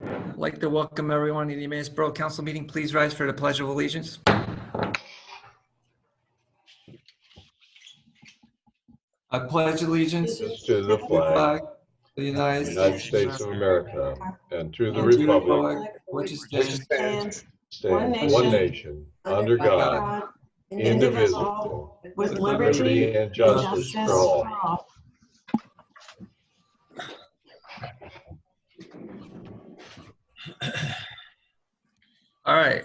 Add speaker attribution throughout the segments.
Speaker 1: I'd like to welcome everyone to the Emmaus Borough Council meeting. Please rise for the Pledge of Allegiance. I pledge allegiance
Speaker 2: to the flag
Speaker 1: of the United
Speaker 2: States of America and to the
Speaker 1: and to the
Speaker 2: republic
Speaker 1: which
Speaker 2: which
Speaker 1: stands
Speaker 2: stands one nation under God, indivisible, with liberty and justice for all.
Speaker 1: All right.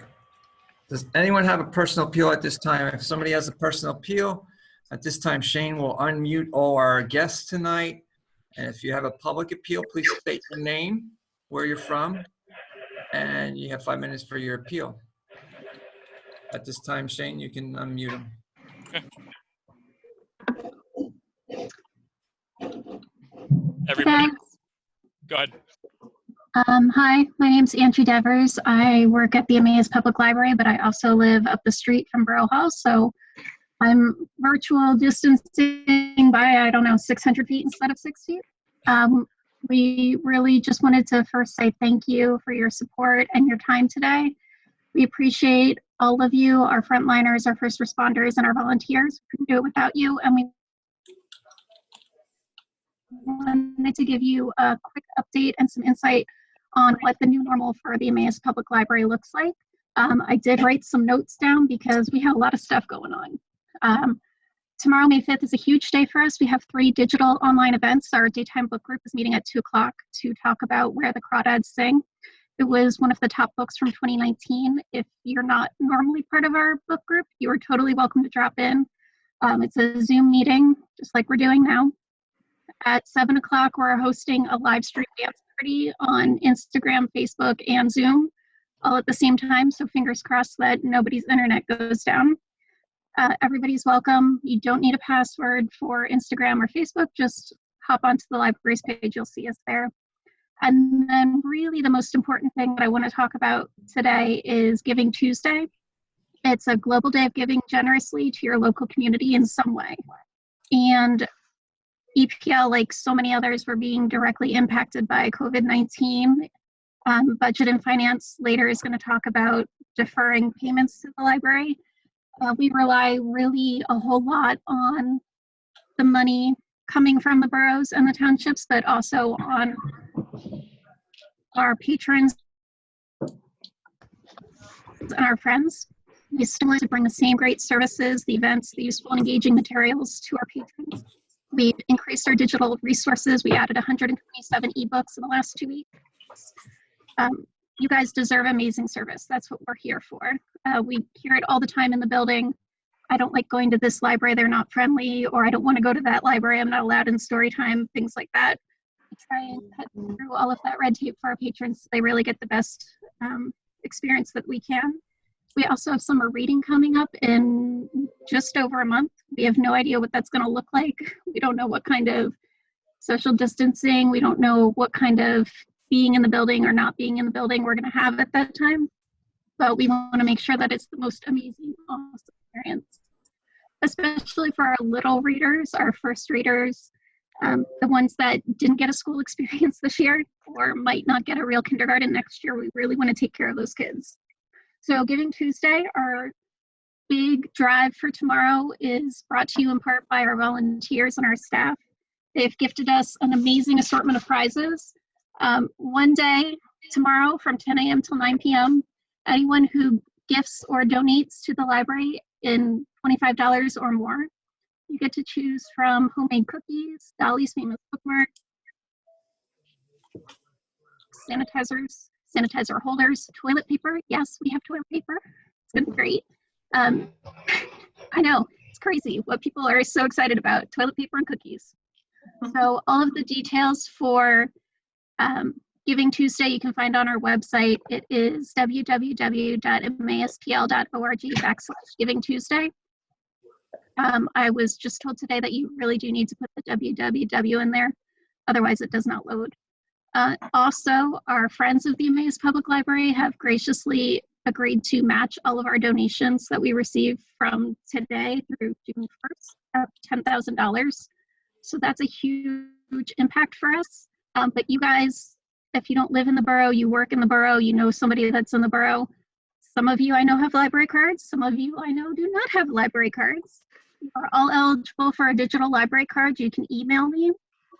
Speaker 1: Does anyone have a personal appeal at this time? If somebody has a personal appeal, at this time, Shane will unmute all our guests tonight. And if you have a public appeal, please state your name, where you're from, and you have 5 minutes for your appeal. At this time, Shane, you can unmute him.
Speaker 3: Everybody, go ahead.
Speaker 4: Hi, my name's Angie Devers. I work at the Emmaus Public Library, but I also live up the street from Borough House. So I'm virtual distancing by, I don't know, 600 feet instead of 6 feet. We really just wanted to first say thank you for your support and your time today. We appreciate all of you, our frontliners, our first responders, and our volunteers. We couldn't do it without you, and we wanted to give you a quick update and some insight on what the new normal for the Emmaus Public Library looks like. I did write some notes down because we have a lot of stuff going on. Tomorrow, May 5th, is a huge day for us. We have 3 digital online events. Our daytime book group is meeting at 2 o'clock to talk about Where the Crawdads Sing. It was one of the top books from 2019. If you're not normally part of our book group, you are totally welcome to drop in. It's a Zoom meeting, just like we're doing now. At 7 o'clock, we're hosting a live stream dance party on Instagram, Facebook, and Zoom, all at the same time. So fingers crossed that nobody's internet goes down. Everybody's welcome. You don't need a password for Instagram or Facebook. Just hop onto the library's page. You'll see us there. And then really the most important thing that I want to talk about today is Giving Tuesday. It's a global day of giving generously to your local community in some way. And EPL, like so many others, were being directly impacted by COVID-19. Budget and Finance later is going to talk about deferring payments to the library. We rely really a whole lot on the money coming from the boroughs and the townships, but also on our patrons and our friends. We still want to bring the same great services, the events, the useful and engaging materials to our patrons. We've increased our digital resources. We added 127 ebooks in the last 2 weeks. You guys deserve amazing service. That's what we're here for. We hear it all the time in the building. I don't like going to this library, they're not friendly, or I don't want to go to that library, I'm not allowed in story time, things like that. We try and cut through all of that red tape for our patrons so they really get the best experience that we can. We also have summer reading coming up in just over a month. We have no idea what that's going to look like. We don't know what kind of social distancing, we don't know what kind of being in the building or not being in the building we're going to have at that time. But we want to make sure that it's the most amazing, awesome experience, especially for our little readers, our first readers, the ones that didn't get a school experience this year or might not get a real kindergarten next year. We really want to take care of those kids. So Giving Tuesday, our big drive for tomorrow, is brought to you in part by our volunteers and our staff. They've gifted us an amazing assortment of prizes. One day tomorrow from 10 a.m. till 9 p.m., anyone who gifts or donates to the library in $25 or more, you get to choose from homemade cookies, Dolly's famous bookmark, sanitizer holders, toilet paper. Yes, we have toilet paper. It's been great. I know, it's crazy what people are so excited about, toilet paper and cookies. So all of the details for Giving Tuesday you can find on our website. It is www.maspl.org/Giving Tuesday. I was just told today that you really do need to put the www in there, otherwise it does not load. Also, our friends of the Emmaus Public Library have graciously agreed to match all of our donations that we receive from today through June 1st, up $10,000. So that's a huge impact for us. But you guys If you don't live in the borough, you work in the borough, you know somebody that's in the borough. Some of you I know have library cards. Some of you I know do not have library cards. You are all eligible for a digital library card. You can email me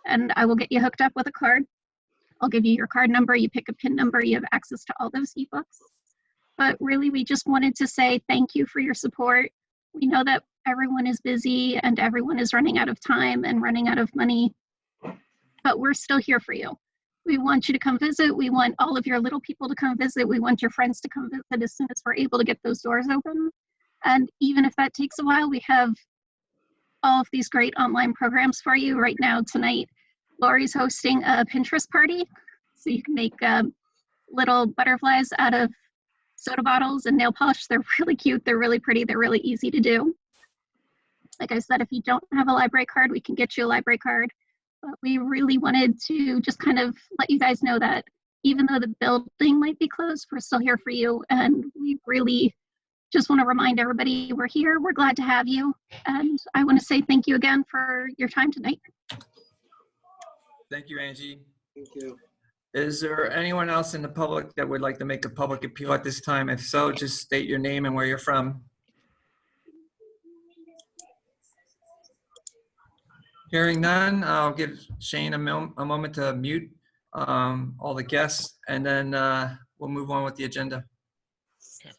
Speaker 4: and I will get you hooked up with a card. I'll give you your card number. You pick a PIN number. You have access to all those ebooks. But really, we just wanted to say thank you for your support. We know that everyone is busy and everyone is running out of time and running out of money, but we're still here for you. We want you to come visit. We want all of your little people to come visit. We want your friends to come visit as soon as we're able to get those doors open. And even if that takes a while, we have all of these great online programs for you. Right now, tonight, Lori's hosting a Pinterest party. So you can make little butterflies out of soda bottles and nail polish. They're really cute. They're really pretty. They're really easy to do. Like I said, if you don't have a library card, we can get you a library card. But we really wanted to just kind of let you guys know that even though the building might be closed, we're still here for you. And we really just want to remind everybody we're here. We're glad to have you. And I want to say thank you again for your time tonight.
Speaker 1: Thank you, Angie.
Speaker 5: Thank you.
Speaker 1: Is there anyone else in the public that would like to make a public appeal at this time? If so, just state your name and where you're from. Hearing none, I'll give Shane a moment to mute all the guests, and then we'll move on with the agenda.
Speaker 3: Okay.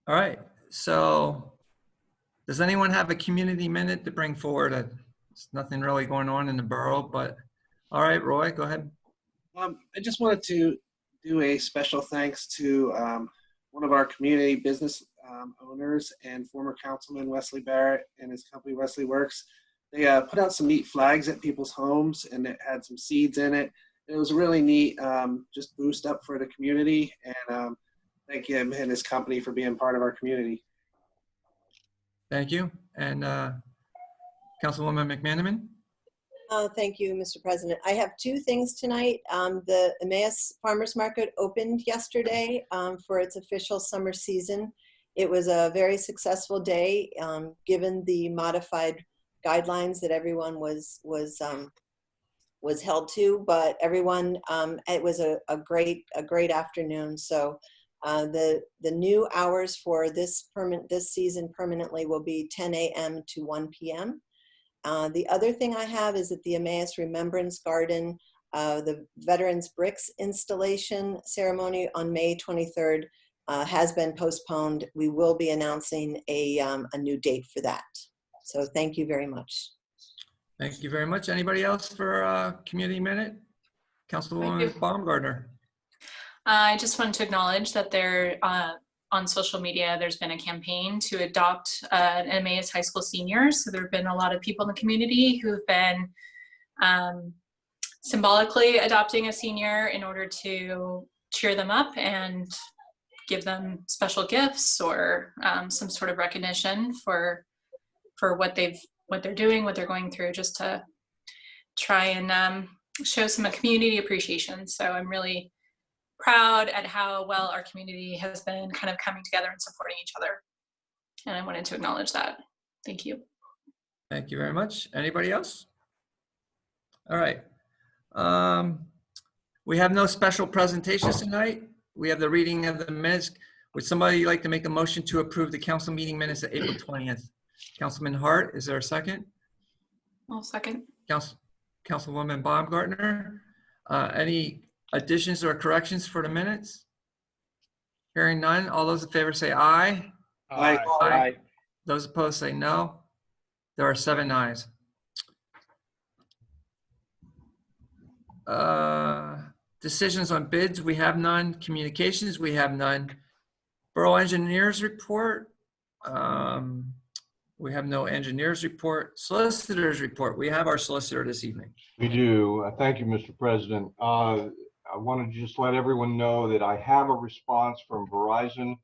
Speaker 1: All right, so does anyone have a community minute to bring forward? There's nothing really going on in the borough, but all right, Roy, go ahead.
Speaker 5: I just wanted to do a special thanks to one of our community business owners and former councilman Wesley Barrett and his company Wesley Works. They put out some neat flags at people's homes, and it had some seeds in it. And it was really neat, just boost up for the community. And thank him and his company for being part of our community.
Speaker 1: Thank you. And Councilwoman McManaman?
Speaker 6: Thank you, Mr. President. I have two things tonight. The Emmaus Farmers Market opened yesterday for its official summer season. It was a very successful day, given the modified guidelines that everyone was held to. But everyone, it was a great afternoon. So the new hours for this season permanently will be 10 a.m. to 1 p.m. The other thing I have is at the Emmaus Remembrance Garden, the Veterans Bricks installation ceremony on May 23rd has been postponed. We will be announcing a new date for that. So thank you very much.
Speaker 1: Thank you very much. Anybody else for community minute? Councilwoman Baumgartner.
Speaker 7: I just wanted to acknowledge that there on social media, there's been a campaign to adopt an Emmaus High School senior. So there have been a lot of people in the community who have been symbolically adopting a senior in order to cheer them up and give them special gifts or some sort of recognition for what they're doing, what they're going through, just to try and show some community appreciation. So I'm really proud at how well our community has been kind of coming together and supporting each other. And I wanted to acknowledge that. Thank you.
Speaker 1: Thank you very much. Anybody else? All right. We have no special presentations tonight. We have the reading of the minutes. Would somebody like to make a motion to approve the council meeting minutes of April 20th? Councilman Hart, is there a second?
Speaker 7: I'll second.
Speaker 1: Councilwoman Baumgartner, any additions or corrections for the minutes? Hearing none, all those in favor say aye.
Speaker 5: Aye.
Speaker 1: Aye. Those opposed say no. There are 7 ayes. Decisions on bids, we have none. Communications, we have none. Borough engineers report. We have no engineers report. Solicitors report. We have our solicitor this evening.
Speaker 2: We do. Thank you, Mr. President. I wanted to just let everyone know that I have a response from Verizon.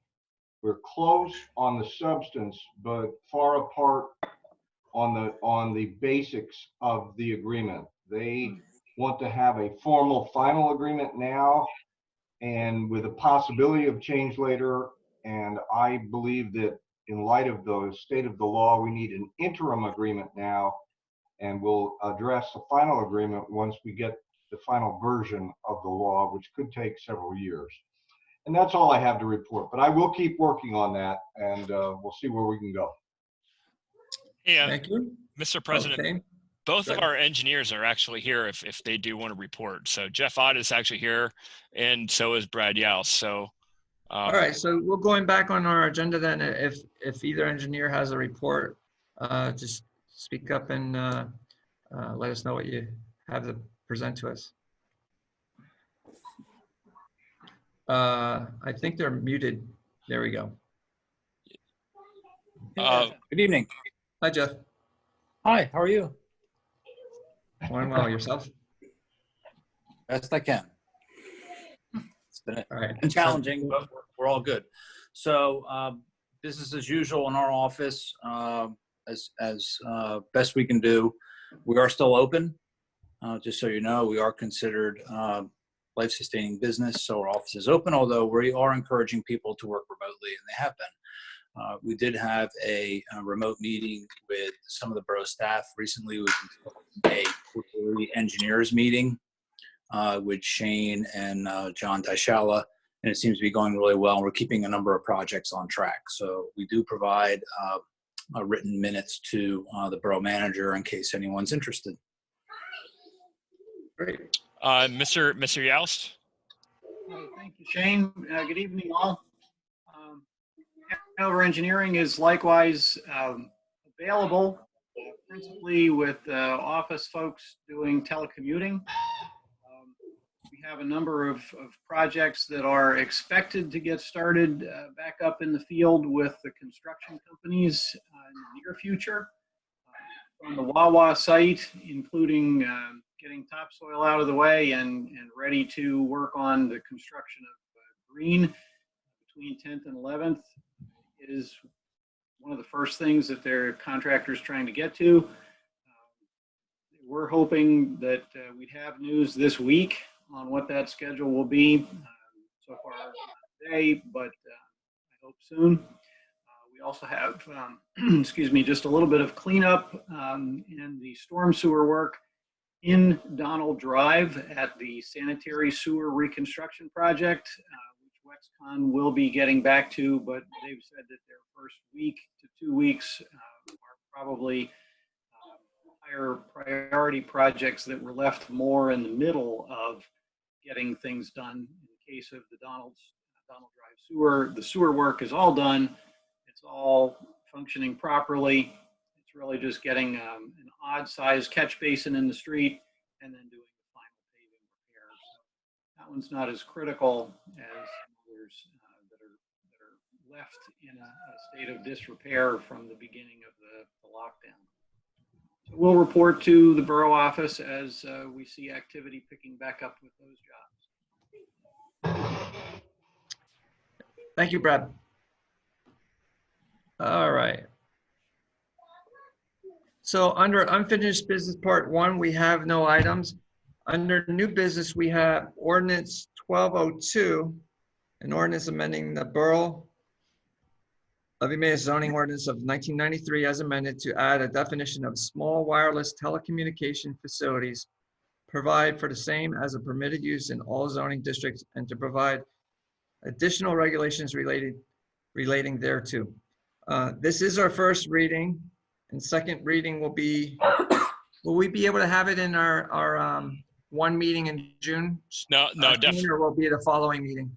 Speaker 2: We're close on the substance, but far apart on the basics of the agreement. They want to have a formal final agreement now and with a possibility of change later. And I believe that in light of the state of the law, we need an interim agreement now, and we'll address the final agreement once we get the final version of the law, which could take several years. And that's all I have to report, but I will keep working on that, and we'll see where we can go.
Speaker 3: Yeah,
Speaker 1: Thank you.
Speaker 3: Mr. President,
Speaker 1: Okay.
Speaker 3: both
Speaker 1: Go
Speaker 3: of
Speaker 1: ahead.
Speaker 3: our engineers are actually here if they do want to report. So Jeff Ott is actually here, and so is Brad Yals. So,
Speaker 1: All right, so we're going back on our agenda then. If either engineer has a report, just speak up and let us know what you have to present to us. I think they're muted. There we go.
Speaker 8: Good evening.
Speaker 1: Hi, Jeff.
Speaker 8: Hi, how are you?
Speaker 1: Doing well, yourself?
Speaker 8: Best I can. It's been
Speaker 1: All right.
Speaker 8: challenging, but we're all good. So business as usual in our office, as best we can do. We are still open. Just so you know, we are considered life-sustaining business, so our office is open, although we are encouraging people to work remotely, and they have been. We did have a remote meeting with some of the borough staff recently. We did a quarterly engineers meeting with Shane and John Taishala, and it seems to be going really well. And we're keeping a number of projects on track. So we do provide written minutes to the borough manager in case anyone's interested.
Speaker 1: Great.
Speaker 3: Mr. Youst.
Speaker 9: Thank you, Shane. Good evening, all. Hanover Engineering is likewise available, principally with office folks doing telecommuting. We have a number of projects that are expected to get started back up in the field with the construction companies in the near future. On the Wawa site, including getting topsoil out of the way and ready to work on the construction of green between 10th and 11th is one of the first things that their contractor's trying to get to. We're hoping that we'd have news this week on what that schedule will be. So far not today, but I hope soon. We also have, excuse me, just a little bit of cleanup in the storm sewer work in Donald Drive at the sanitary sewer reconstruction project, which Wexcon will be getting back to, but they've said that their first week to 2 weeks are probably higher priority projects that were left more in the middle of getting things done. In the case of the Donald Drive sewer, the sewer work is all done. It's all functioning properly. It's really just getting an odd sized catch basin in the street and then doing the final paving repairs. So that one's not as critical as others that are left in a state of disrepair from the beginning of the lockdown. So we'll report to the borough office as we see activity picking back up with those jobs.
Speaker 1: Thank you, Brad. All right. So under unfinished business part 1, we have no items. Under new business, we have ordinance 1202, an ordinance amending the Borough of Emmaus zoning ordinance of 1993 as amended to add a definition of small wireless telecommunication facilities, provide for the same as a permitted use in all zoning districts, and to provide additional regulations relating thereto. This is our first reading, and second reading will be, will we be able to have it in our one meeting in June?
Speaker 3: No, definitely.
Speaker 1: Or will it be the following meeting?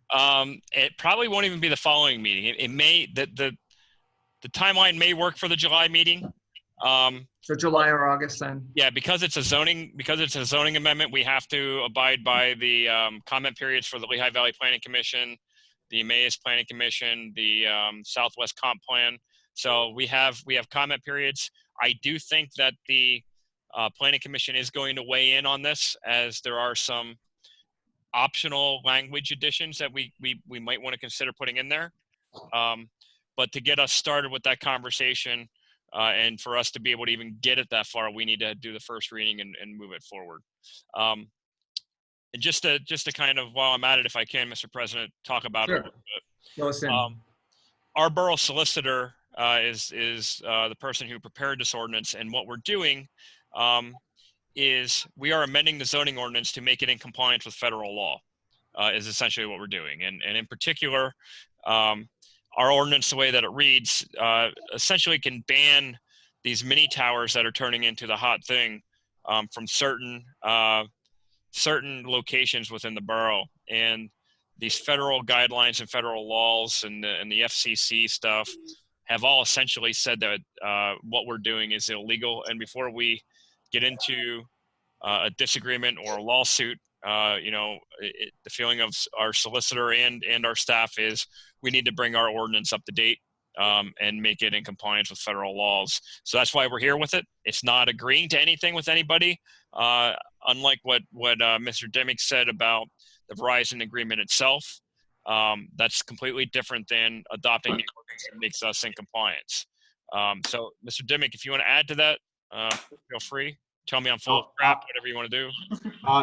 Speaker 3: It probably won't even be the following meeting. It may, the timeline may work for the July meeting.
Speaker 1: So July or August then?
Speaker 3: Yeah, because it's a zoning amendment, we have to abide by the comment periods for the Lehigh Valley Planning Commission, the Emmaus Planning Commission, the Southwest Comp Plan. So we have comment periods. I do think that the Planning Commission is going to weigh in on this, as there are some optional language additions that we might want to consider putting in there. But to get us started with that conversation, And for us to be able to even get it that far, we need to do the first reading and move it forward. And just to kind of, while I'm at it, if I can, Mr. President, talk about it a little bit.
Speaker 1: Go ahead.
Speaker 3: Our borough solicitor is the person who prepared this ordinance, and what we're doing is we are amending the zoning ordinance to make it in compliance with federal law, is essentially what we're doing. And in particular, our ordinance, the way that it reads, essentially can ban these mini towers that are turning into the hot thing from certain locations within the borough. And these federal guidelines and federal laws and the FCC stuff have all essentially said that what we're doing is illegal. And before we get into a disagreement or a lawsuit, the feeling of our solicitor and our staff is we need to bring our ordinance up to date and make it in compliance with federal laws. So that's why we're here with it. It's not agreeing to anything with anybody, unlike what Mr. Demick said about the Verizon agreement itself. That's completely different than adopting the ordinance that makes us in compliance. So, Mr. Demick, if you want to add to that, feel free. Tell me I'm full of crap, whatever you want to do.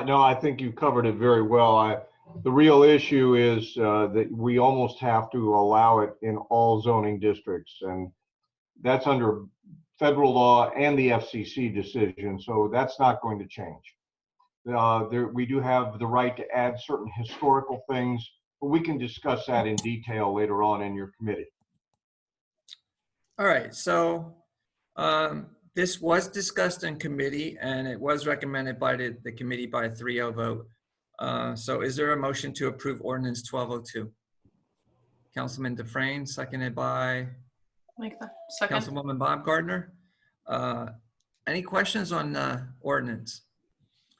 Speaker 2: No, I think you covered it very well. The real issue is that we almost have to allow it in all zoning districts, and that's under federal law and the FCC decision, so that's not going to change. We do have the right to add certain historical things, but we can discuss that in detail later on in your committee.
Speaker 1: All right, so this was discussed in committee and it was recommended by the committee by a 3-0 vote. So is there a motion to approve ordinance 1202? Councilman Dufresne, seconded by
Speaker 7: Like that. Second.
Speaker 1: Councilwoman Bob Gardner. Any questions on ordinance?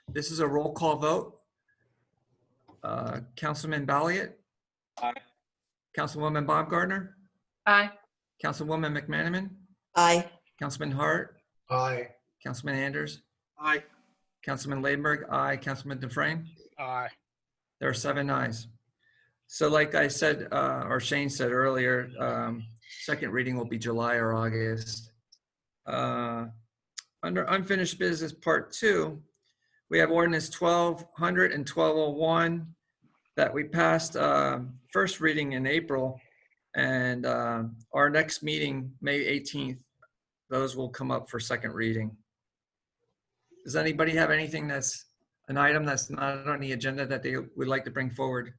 Speaker 1: This is a roll call vote. Councilman Balliet?
Speaker 8: Aye.
Speaker 1: Councilwoman Bob Gardner?
Speaker 7: Aye.
Speaker 1: Councilwoman McManaman?
Speaker 6: Aye.
Speaker 1: Councilman Hart?
Speaker 9: Aye.
Speaker 1: Councilman Anders?
Speaker 9: Aye.
Speaker 1: Councilman Ladenburg? Aye. Councilman Dufresne?
Speaker 9: Aye.
Speaker 1: There are 7 ayes. So like I said, or Shane said earlier, second reading will be July or August. Under unfinished business part 2, we have ordinance 1200 and 1201 that we passed first reading in April, and our next meeting, May 18th, those will come up for second reading. Does anybody have anything that's an item that's not on the agenda that they would like to bring forward?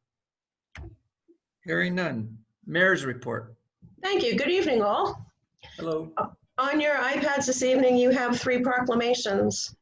Speaker 1: Hearing none. Mayor's report.
Speaker 10: Thank you. Good evening, all.
Speaker 1: Hello.
Speaker 10: On your iPads this evening, you have 3 proclamations,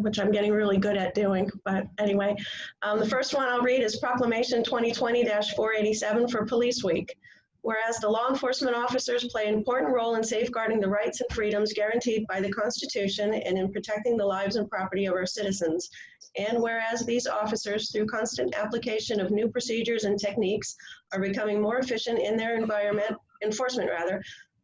Speaker 10: which I'm getting really good at doing. But anyway, the first one I'll read is Proclamation 2020-487 for Police Week. Whereas the law enforcement officers play an important role in safeguarding the rights and freedoms guaranteed by the Constitution and in protecting the lives and property of our citizens. And whereas these officers, through constant application of new procedures and techniques, are becoming more efficient in their enforcement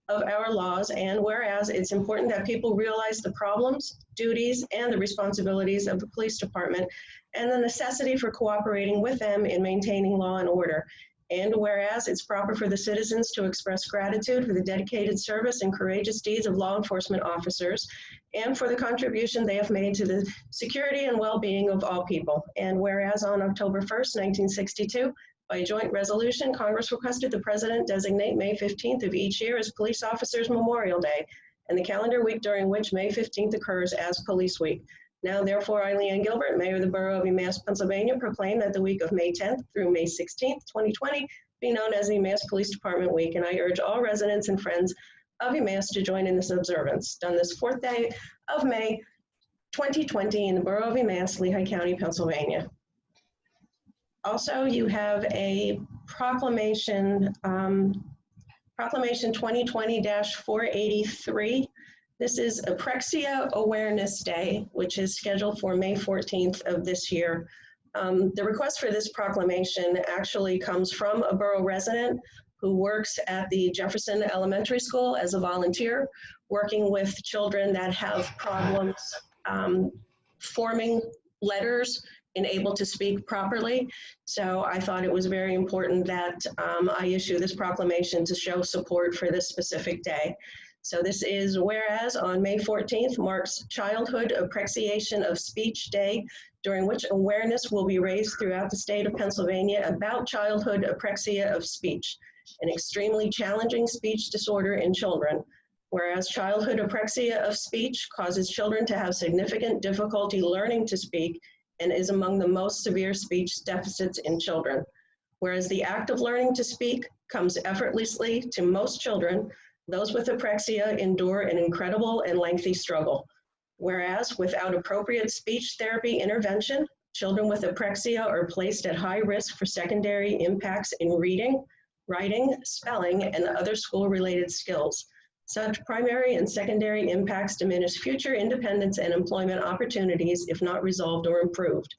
Speaker 10: of our laws. And whereas it's important that people realize the problems, duties, and the responsibilities of the police department and the necessity for cooperating with them in maintaining law and order. And whereas it's proper for the citizens to express gratitude for the dedicated service and courageous deeds of law enforcement officers and for the contribution they have made to the security and well-being of all people. And whereas on October 1st, 1962, by joint resolution, Congress requested the President designate May 15th of each year as Police Officers Memorial Day and the calendar week during which May 15th occurs as Police Week. Now, therefore, I, Leanne Gilbert, Mayor of the Borough of UMass, Pennsylvania, proclaim that the week of May 10th through May 16th, 2020, be known as the UMass Police Department Week, and I urge all residents and friends of UMass to join in this observance. Done this 4th day of May 2020 in the Borough of UMass, Lehigh County, Pennsylvania. Also, you have a proclamation, Proclamation 2020-483. This is Apraxia Awareness Day, which is scheduled for May 14th of this year. The request for this proclamation actually comes from a borough resident who works at the Jefferson Elementary School as a volunteer, working with children that have problems forming letters and able to speak properly. So I thought it was very important that I issue this proclamation to show support for this specific day. So this is whereas on May 14th marks Childhood Appreciation of Speech Day, during which awareness will be raised throughout the state of Pennsylvania about childhood apraxia of speech, an extremely challenging speech disorder in children. Whereas childhood apraxia of speech causes children to have significant difficulty learning to speak and is among the most severe speech deficits in children. Whereas the act of learning to speak comes effortlessly to most children, those with apraxia endure an incredible and lengthy struggle. Whereas without appropriate speech therapy intervention, children with apraxia are placed at high risk for secondary impacts in reading, writing, spelling, and other school-related skills. Such primary and secondary impacts diminish future independence and employment opportunities if not resolved or improved.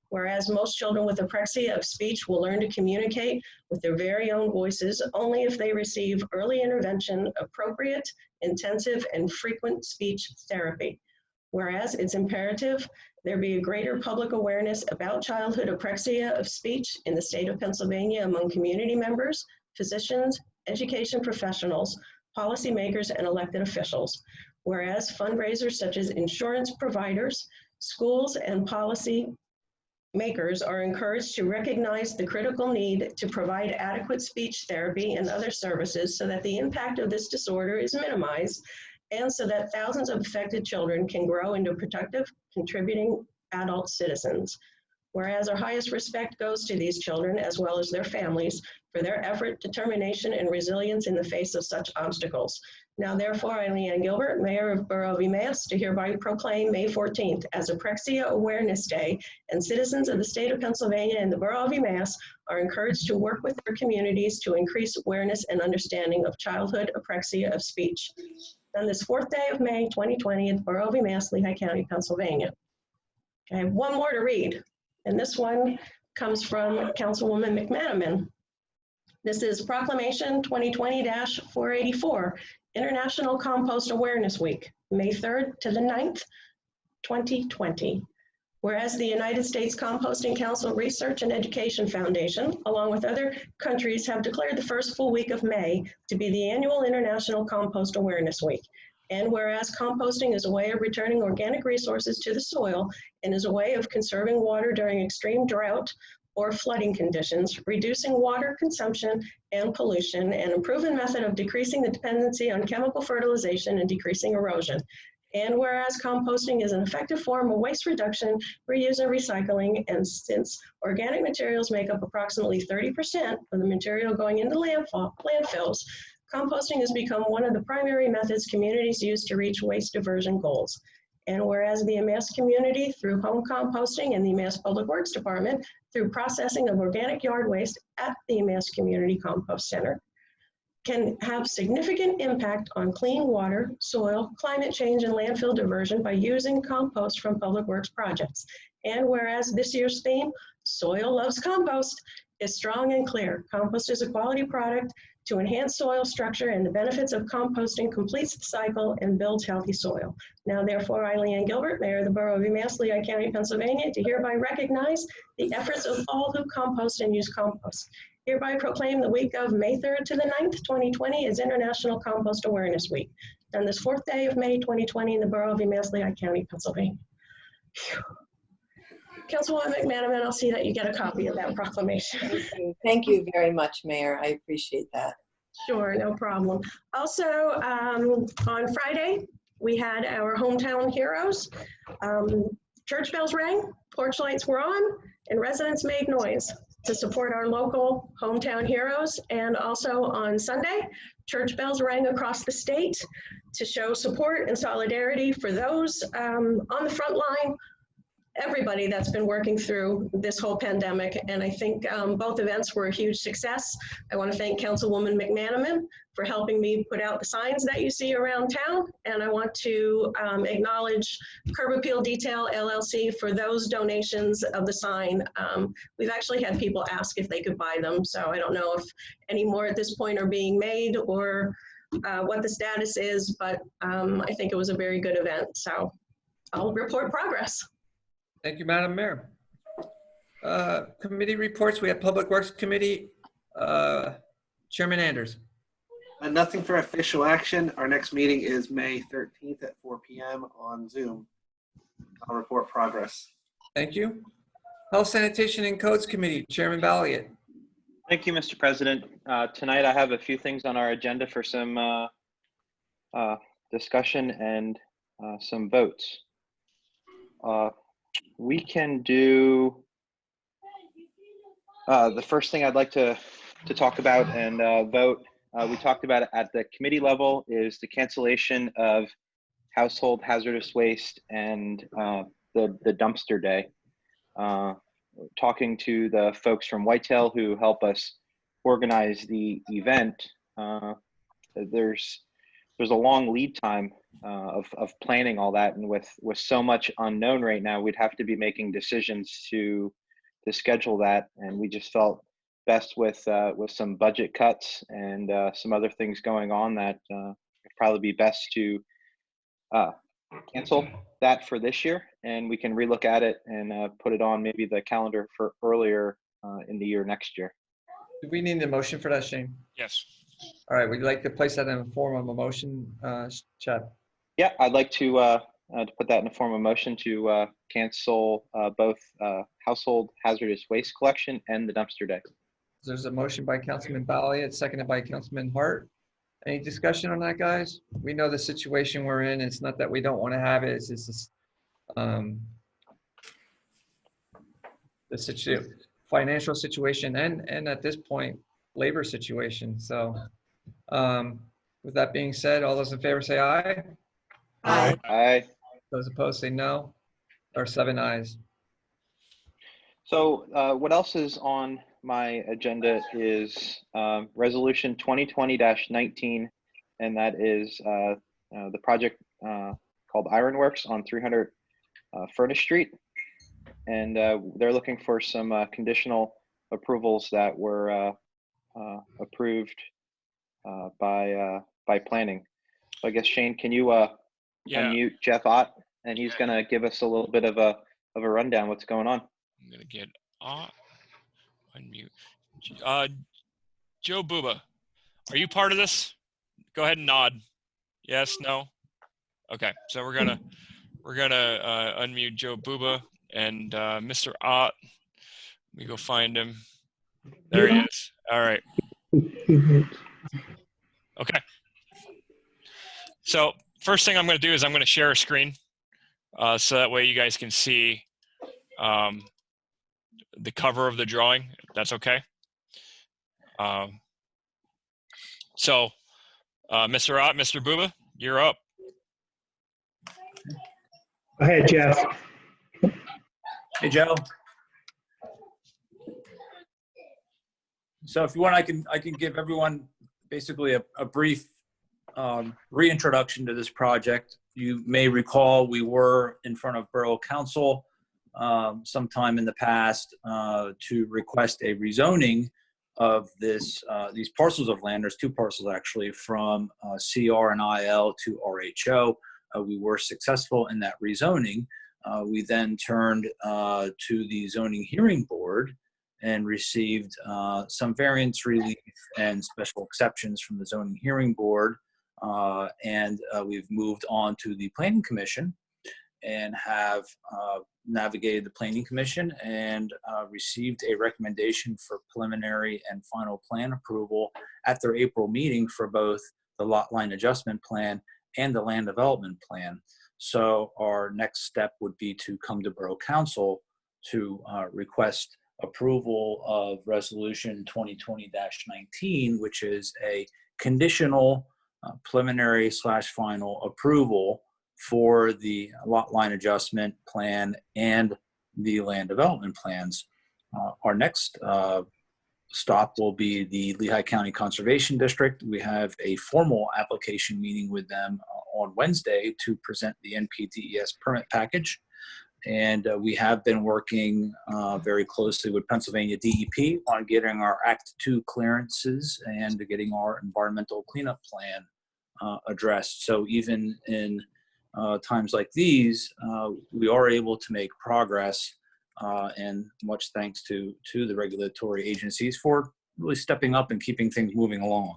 Speaker 10: Whereas most children with apraxia of speech will learn to communicate with their very own voices only if they receive early intervention, appropriate, intensive, and frequent speech therapy. Whereas it's imperative there be a greater public awareness about childhood apraxia of speech in the state of Pennsylvania among community members, physicians, education professionals, policymakers, and elected officials. Whereas fundraisers such as insurance providers, schools, and policy makers are encouraged to recognize the critical need to provide adequate speech therapy and other services so that the impact of this disorder is minimized and so that thousands of affected children can grow into productive, contributing adult citizens. Whereas our highest respect goes to these children as well as their families for their effort, determination, and resilience in the face of such obstacles. Now, therefore, I, Leanne Gilbert, Mayor of Borough of UMass, do hereby proclaim May 14th as Apraxia Awareness Day, and citizens of the state of Pennsylvania and the Borough of UMass are encouraged to work with their communities to increase awareness and understanding of childhood apraxia of speech. On this 4th day of May 2020 at the Borough of UMass, Lehigh County, Pennsylvania. I have one more to read, and this one comes from Councilwoman McManaman. This is Proclamation 2020-484, International Compost Awareness Week, May 3rd to the 9th, 2020. Whereas the United States Composting Council Research and Education Foundation, along with other countries, have declared the first full week of May to be the annual International Compost Awareness Week. And whereas composting is a way of returning organic resources to the soil and is a way of conserving water during extreme drought or flooding conditions, reducing water consumption and pollution, and a proven method of decreasing the dependency on chemical fertilization and decreasing erosion. And whereas composting is an effective form of waste reduction, reuse, and recycling, and since organic materials make up approximately 30% of the material going into landfills, composting has become one of the primary methods communities use to reach waste diversion goals. And whereas the UMass community, through home composting and the UMass Public Works Department, through processing of organic yard waste at the UMass Community Compost Center, can have significant impact on clean water, soil, climate change, and landfill diversion by using compost from public works projects. And whereas this year's theme, Soil Loves Compost, is strong and clear. Compost is a quality product to enhance soil structure, and the benefits of composting completes the cycle and builds healthy soil. Now, therefore, I, Leanne Gilbert, Mayor of the Borough of UMass, Lehigh County, Pennsylvania, do hereby recognize the efforts of all who compost and use compost. Hereby proclaim the week of May 3rd to the 9th, 2020 as International Compost Awareness Week. On this 4th day of May 2020 in the Borough of UMass, Lehigh County, Pennsylvania. Phew. Councilwoman McManaman, I'll see that you get a copy of that proclamation.
Speaker 6: Thank you. Thank you very much, Mayor. I appreciate that.
Speaker 10: Sure, no problem. Also, on Friday, we had our hometown heroes. Church bells rang, porch lights were on, and residents made noise to support our local hometown heroes. And also on Sunday, church bells rang across the state to show support and solidarity for those on the front line, everybody that's been working through this whole pandemic. And I think both events were a huge success. I want to thank Councilwoman McManaman for helping me put out the signs that you see around town. And I want to acknowledge Curb Appeal Detail LLC for those donations of the sign. We've actually had people ask if they could buy them. So I don't know if any more at this point are being made or what the status is, but I think it was a very good event. So I'll report progress.
Speaker 1: Thank you, Madam Mayor. Committee reports. We have Public Works Committee. Chairman Anders.
Speaker 5: Nothing for official action. Our next meeting is May 13th at 4 p.m. on Zoom. I'll report progress.
Speaker 1: Thank you. Health, Sanitation, and Codes Committee, Chairman Balliet.
Speaker 11: Thank you, Mr. President. Tonight I have a few things on our agenda for some discussion and some votes. We can do the first thing I'd like to talk about and vote. We talked about it at the committee level is the cancellation of household hazardous waste and the dumpster day. Talking to the folks from Whitetail who help us organize the event, there's a long lead time of planning all that, and with so much unknown right now, we'd have to be making decisions to schedule that, and we just felt best with some budget cuts and some other things going on that it'd probably be best to cancel that for this year, and we can relook at it and put it on maybe the calendar for earlier in the year next year.
Speaker 1: Do we need a motion for that, Shane?
Speaker 3: Yes.
Speaker 1: All right, would you like to place that in the form of a motion, Chad?
Speaker 11: Yeah, I'd like to put that in the form of motion to cancel both household hazardous waste collection and the dumpster day.
Speaker 1: There's a motion by Councilman Balliet, seconded by Councilman Hart. Any discussion on that, guys? We know the situation we're in. It's not that we don't want to have it. It's just the financial situation and at this point, labor situation. So with that being said, all those in favor say aye.
Speaker 6: Aye.
Speaker 11: Aye.
Speaker 1: Those opposed say no, or 7 ayes.
Speaker 11: So what else is on my agenda is resolution 2020-19, and that is the project called Ironworks on 300 Furnace Street. And they're looking for some conditional approvals that were approved by planning. So I guess, Shane, can you unmute Jeff Ott, and he's gonna give us a little bit of a rundown what's going on.
Speaker 3: I'm gonna get Ott, unmute. Joe Buba, are you part of this? Go ahead and nod. Yes, no? Okay, so we're gonna unmute Joe Buba and Mr. Ott. Let me go find him. There he is. All right. Okay. So first thing I'm going to do is I'm going to share a screen so that way you guys can see the cover of the drawing. If that's okay. So Mr. Ott, Mr. Buba, you're up.
Speaker 12: Go ahead, Jeff.
Speaker 8: Hey, Joe. So if you want, I can give everyone basically a brief reintroduction to this project. You may recall we were in front of Borough Council sometime in the past to request a rezoning of these parcels of land. There's 2 parcels actually, from CR and IL to RHO. We were successful in that rezoning. We then turned to the zoning hearing board and received some variance relief and special exceptions from the zoning hearing board. And we've moved on to the planning commission and have navigated the planning commission and received a recommendation for preliminary and final plan approval at their April meeting for both the lot line adjustment plan and the land development plan. So our next step would be to come to Borough Council to request approval of resolution 2020-19, which is a conditional preliminary / final approval for the lot line adjustment plan and the land development plans. Our next stop will be the Lehigh County Conservation District. We have a formal application meeting with them on Wednesday to present the NPDES permit package. And we have been working very closely with Pennsylvania DEP on getting our Act 2 clearances and getting our environmental cleanup plan addressed. So even in times like these, we are able to make progress, and much thanks to the regulatory agencies for really stepping up and keeping things moving along.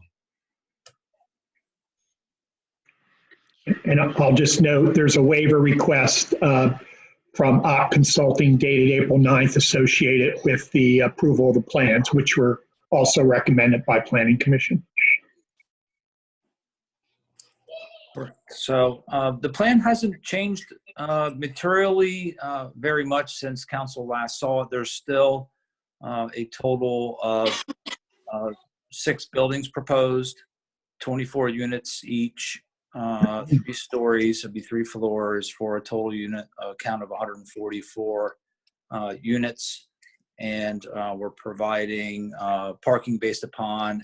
Speaker 12: And I'll just note, there's a waiver request from OC Consulting dated April 9th associated with the approval of the plans, which were also recommended by Planning Commission.
Speaker 8: So the plan hasn't changed materially very much since council last saw it. There's still a total of 6 buildings proposed, 24 units each, 3 stories, it'd be 3 floors for a total unit count of 144 units. And we're providing parking based upon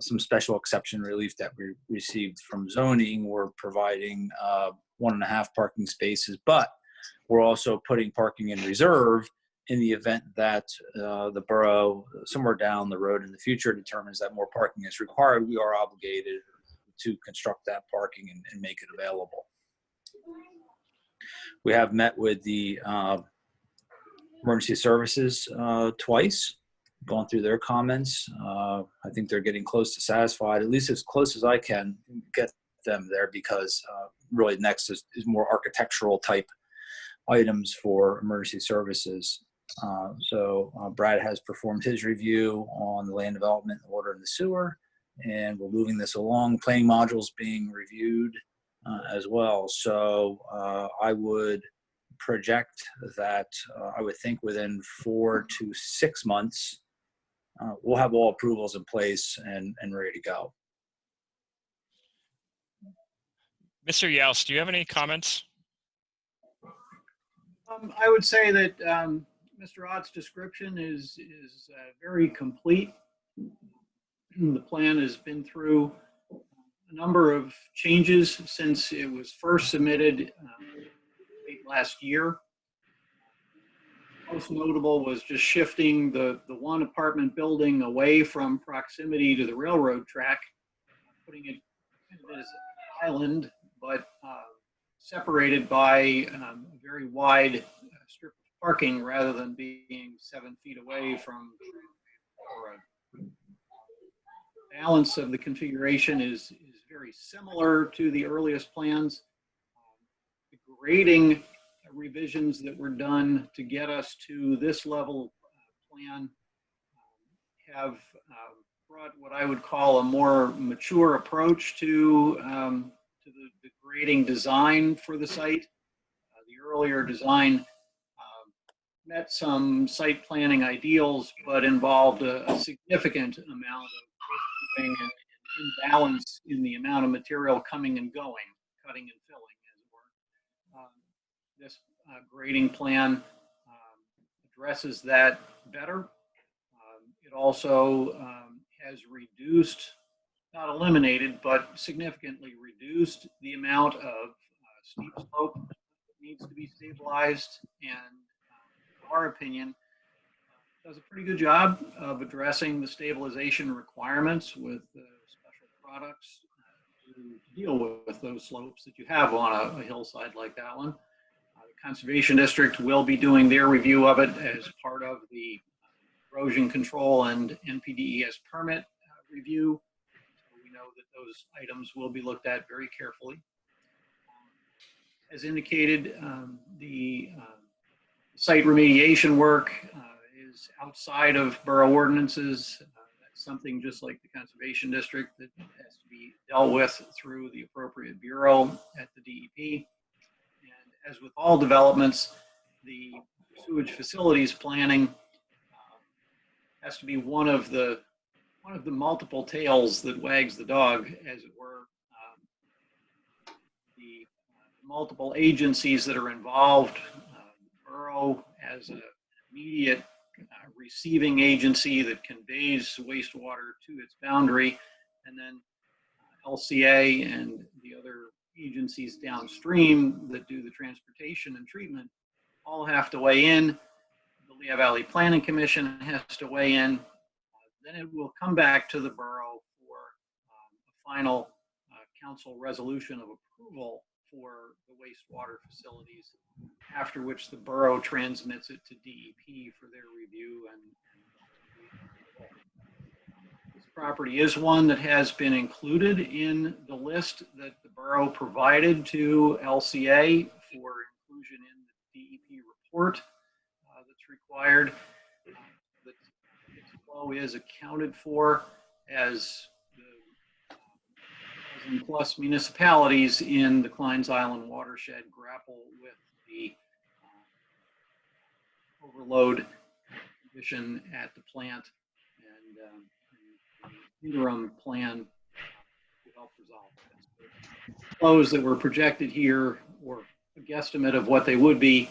Speaker 8: some special exception relief that we received from zoning. We're providing 1.5 parking spaces, but we're also putting parking in reserve in the event that the borough, somewhere down the road in the future, determines that more parking is required. We are obligated to construct that parking and make it available. We have met with the emergency services twice, gone through their comments. I think they're getting close to satisfied, at least as close as I can get them there, because really next is more architectural type items for emergency services. So Brad has performed his review on the land development, the water, and the sewer, and we're moving this along. Planning modules being reviewed as well. So I would project that I would think within 4 to 6 months, we'll have all approvals in place and ready to go.
Speaker 3: Mr. Yaus, do you have any comments?
Speaker 9: I would say that Mr. Ott's description is very complete. The plan has been through a number of changes since it was first submitted late last year. Most notable was just shifting the 1 apartment building away from proximity to the railroad track, putting it as an island, but separated by a very wide strip of parking rather than being 7 feet away from the road. Balance of the configuration is very similar to the earliest plans. The grading revisions that were done to get us to this level plan have brought what I would call a more mature approach to the grading design for the site. The earlier design met some site planning ideals, but involved a significant amount of and imbalance in the amount of material coming and going, cutting and filling, as it were. This grading plan addresses that better. It also has reduced, not eliminated, but significantly reduced the amount of steep slope that needs to be stabilized, and in our opinion, does a pretty good job of addressing the stabilization requirements with special products to deal with those slopes that you have on a hillside like that one. The Conservation District will be doing their review of it as part of the erosion control and NPDES permit review. So we know that those items will be looked at very carefully. As indicated, the site remediation work is outside of borough ordinances. That's something just like the Conservation District that has to be dealt with through the appropriate bureau at the DEP. And as with all developments, the sewage facilities planning has to be one of the multiple tails that wags the dog, as it were. The multiple agencies that are involved, borough as an immediate receiving agency that conveys wastewater to its boundary, and then LCA and the other agencies downstream that do the transportation and treatment all have to weigh in. The Lehigh Valley Planning Commission has to weigh in. Then it will come back to the borough for a final council resolution of approval for the wastewater facilities, after which the borough transmits it to DEP for their review. And this property is one that has been included in the list that the borough borough provided to LCA for inclusion in the DEP report that's required. That its flow is accounted for as the plus municipalities in the Kleins Island watershed grapple with the overload condition at the plant and the interim plan to help resolve this. Flows that were projected here, or a guesstimate of what they would be,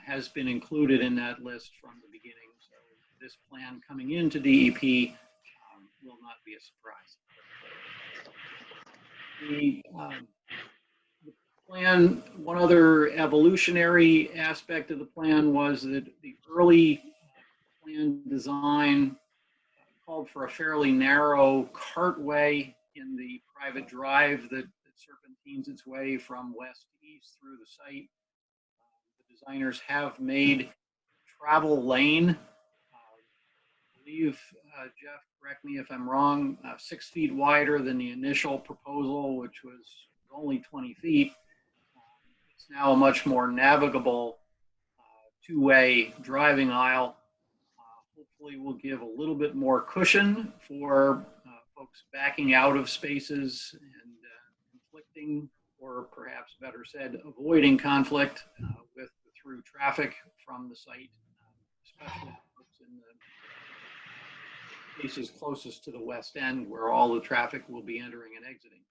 Speaker 9: has been included in that list from the beginning. So this plan coming into DEP will not be a surprise. The plan, one other evolutionary aspect of the plan was that the early plan design called for a fairly narrow cartway in the private drive that serpentines its way from west to east through the site. The designers have made travel lane, I believe, Jeff, correct me if I'm wrong, 6 feet wider than the initial proposal, which was only 20 feet. It's now a much more navigable two-way driving aisle. Hopefully will give a little bit more cushion for folks backing out of spaces and conflicting, or perhaps better said, avoiding conflict with the through traffic from the site, especially folks in the places closest to the west end where all the traffic will be entering and exiting.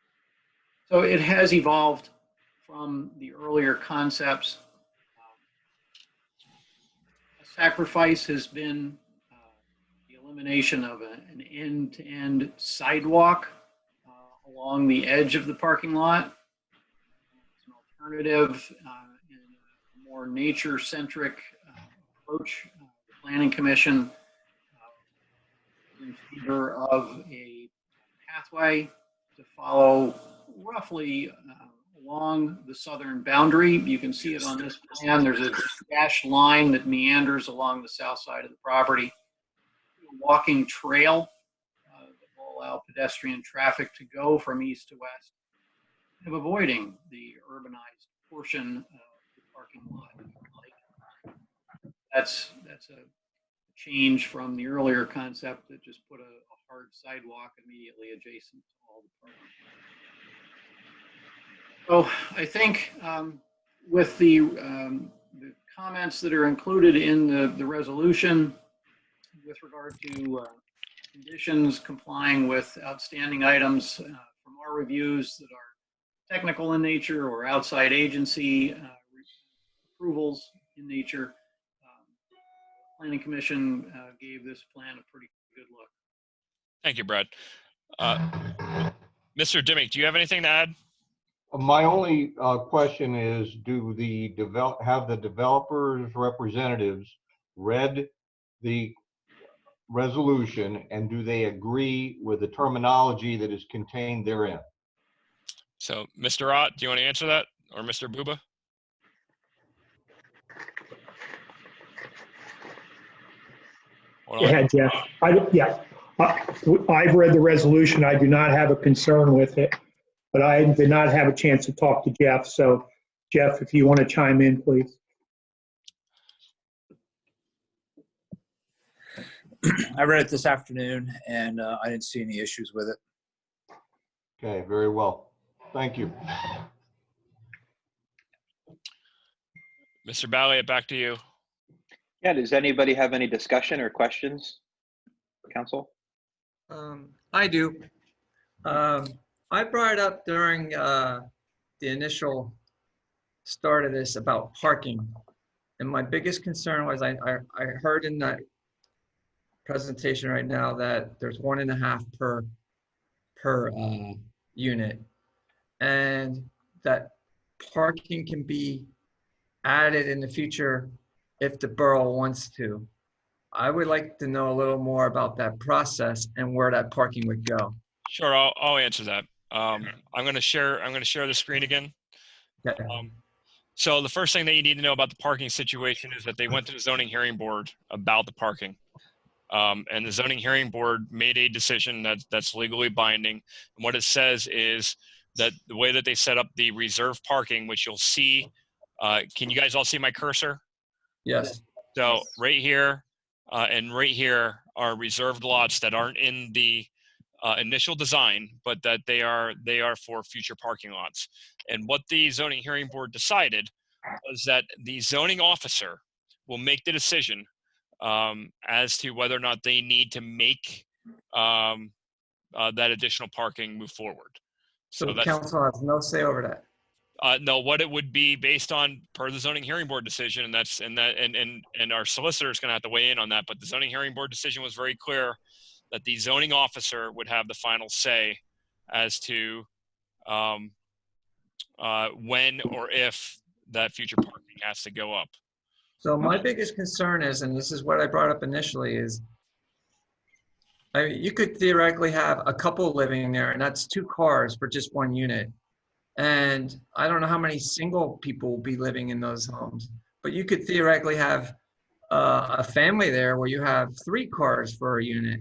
Speaker 9: So it has evolved from the earlier concepts. A sacrifice has been the elimination of an end-to-end sidewalk along the edge of the parking lot. It's an alternative in a more nature-centric approach. The Planning Commission in favor of a pathway to follow roughly along the southern boundary. You can see it on this plan. There's a dashed line that meanders along the south side of the property. A walking trail that will allow pedestrian traffic to go from east to west, and avoiding the urbanized portion of the parking lot. That's a change from the earlier concept that just put a hard sidewalk immediately adjacent to all the parking. So I think with the comments that are included in the resolution with regard to conditions complying with outstanding items from our reviews that are technical in nature or outside agency approvals in nature, Planning Commission gave this plan a pretty good look.
Speaker 3: Thank you, Brad. Mr. Dimick, do you have anything to add?
Speaker 2: My only question is, have the developers' representatives read the resolution, and do they agree with the terminology that is contained therein?
Speaker 3: So, Mr. Ott, do you want to answer that, or Mr. Buba?
Speaker 12: Go ahead, Jeff. I've read the resolution. I do not have a concern with it, but I did not have a chance to talk to Jeff. So, Jeff, if you want to chime in, please.
Speaker 8: I read it this afternoon, and I didn't see any issues with it.
Speaker 2: Okay, very well. Thank you.
Speaker 3: Mr. Balliet, back to you.
Speaker 11: Yeah, does anybody have any discussion or questions, Council?
Speaker 1: I do. I brought it up during the initial start of this about parking. And my biggest concern was I heard in that presentation right now that there's 1.5 per unit, and that parking can be added in the future if the borough wants to. I would like to know a little more about that process and where that parking would go.
Speaker 3: Sure, I'll answer that. I'm going to share the screen again.
Speaker 1: Okay.
Speaker 3: So the first thing that you need to know about the parking situation is that they went to the zoning hearing board about the parking. And the zoning hearing board made a decision that's legally binding. And what it says is that the way that they set up the reserve parking, which you'll see, can you guys all see my cursor?
Speaker 1: Yes.
Speaker 3: So right here and right here are reserved lots that aren't in the initial design, but that they are for future parking lots. And what the zoning hearing board decided was that the zoning officer will make the decision as to whether or not they need to make that additional parking move forward.
Speaker 1: So
Speaker 3: So
Speaker 1: the
Speaker 3: that's
Speaker 1: council has no say over that.
Speaker 3: no, what it would be based on per the zoning hearing board decision, and our solicitor is going to have to weigh in on that. But the zoning hearing board decision was very clear that the zoning officer would have the final say as to when or if that future parking has to go up.
Speaker 1: So my biggest concern is, and this is what I brought up initially, is I mean, you could theoretically have a couple living there, and that's 2 cars for just 1 unit. And I don't know how many single people will be living in those homes, but you could theoretically have a family there where you have 3 cars for a unit.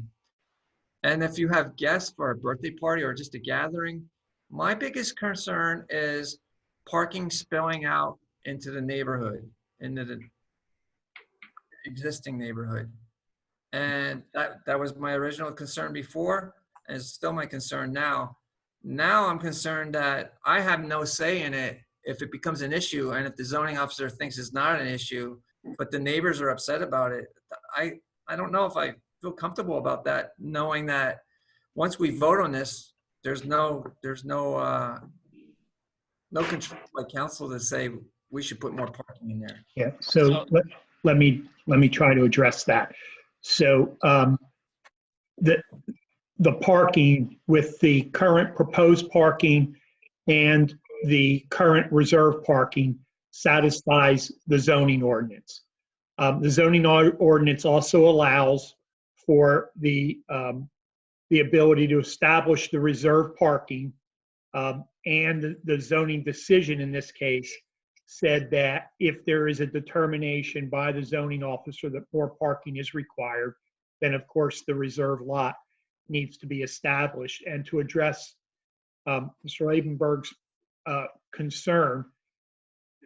Speaker 1: And if you have guests for a birthday party or just a gathering, my biggest concern is parking spilling out into the neighborhood, into the existing neighborhood. And that was my original concern before, and it's still my concern now. Now I'm concerned that I have no say in it if it becomes an issue, and if the zoning officer thinks it's not an issue, but the neighbors are upset about it. I don't know if I feel comfortable about that, knowing that once we vote on this, there's no control by council to say we should put more parking in there.
Speaker 12: Yeah, so let me try to address that. So the parking with the current proposed parking and the current reserve parking satisfies the zoning ordinance. The zoning ordinance also allows for the ability to establish the reserve parking, and the zoning decision in this case said that if there is a determination by the zoning officer that more parking is required, then of course the reserve lot needs to be established. And to address Mr. Labenberg's concern,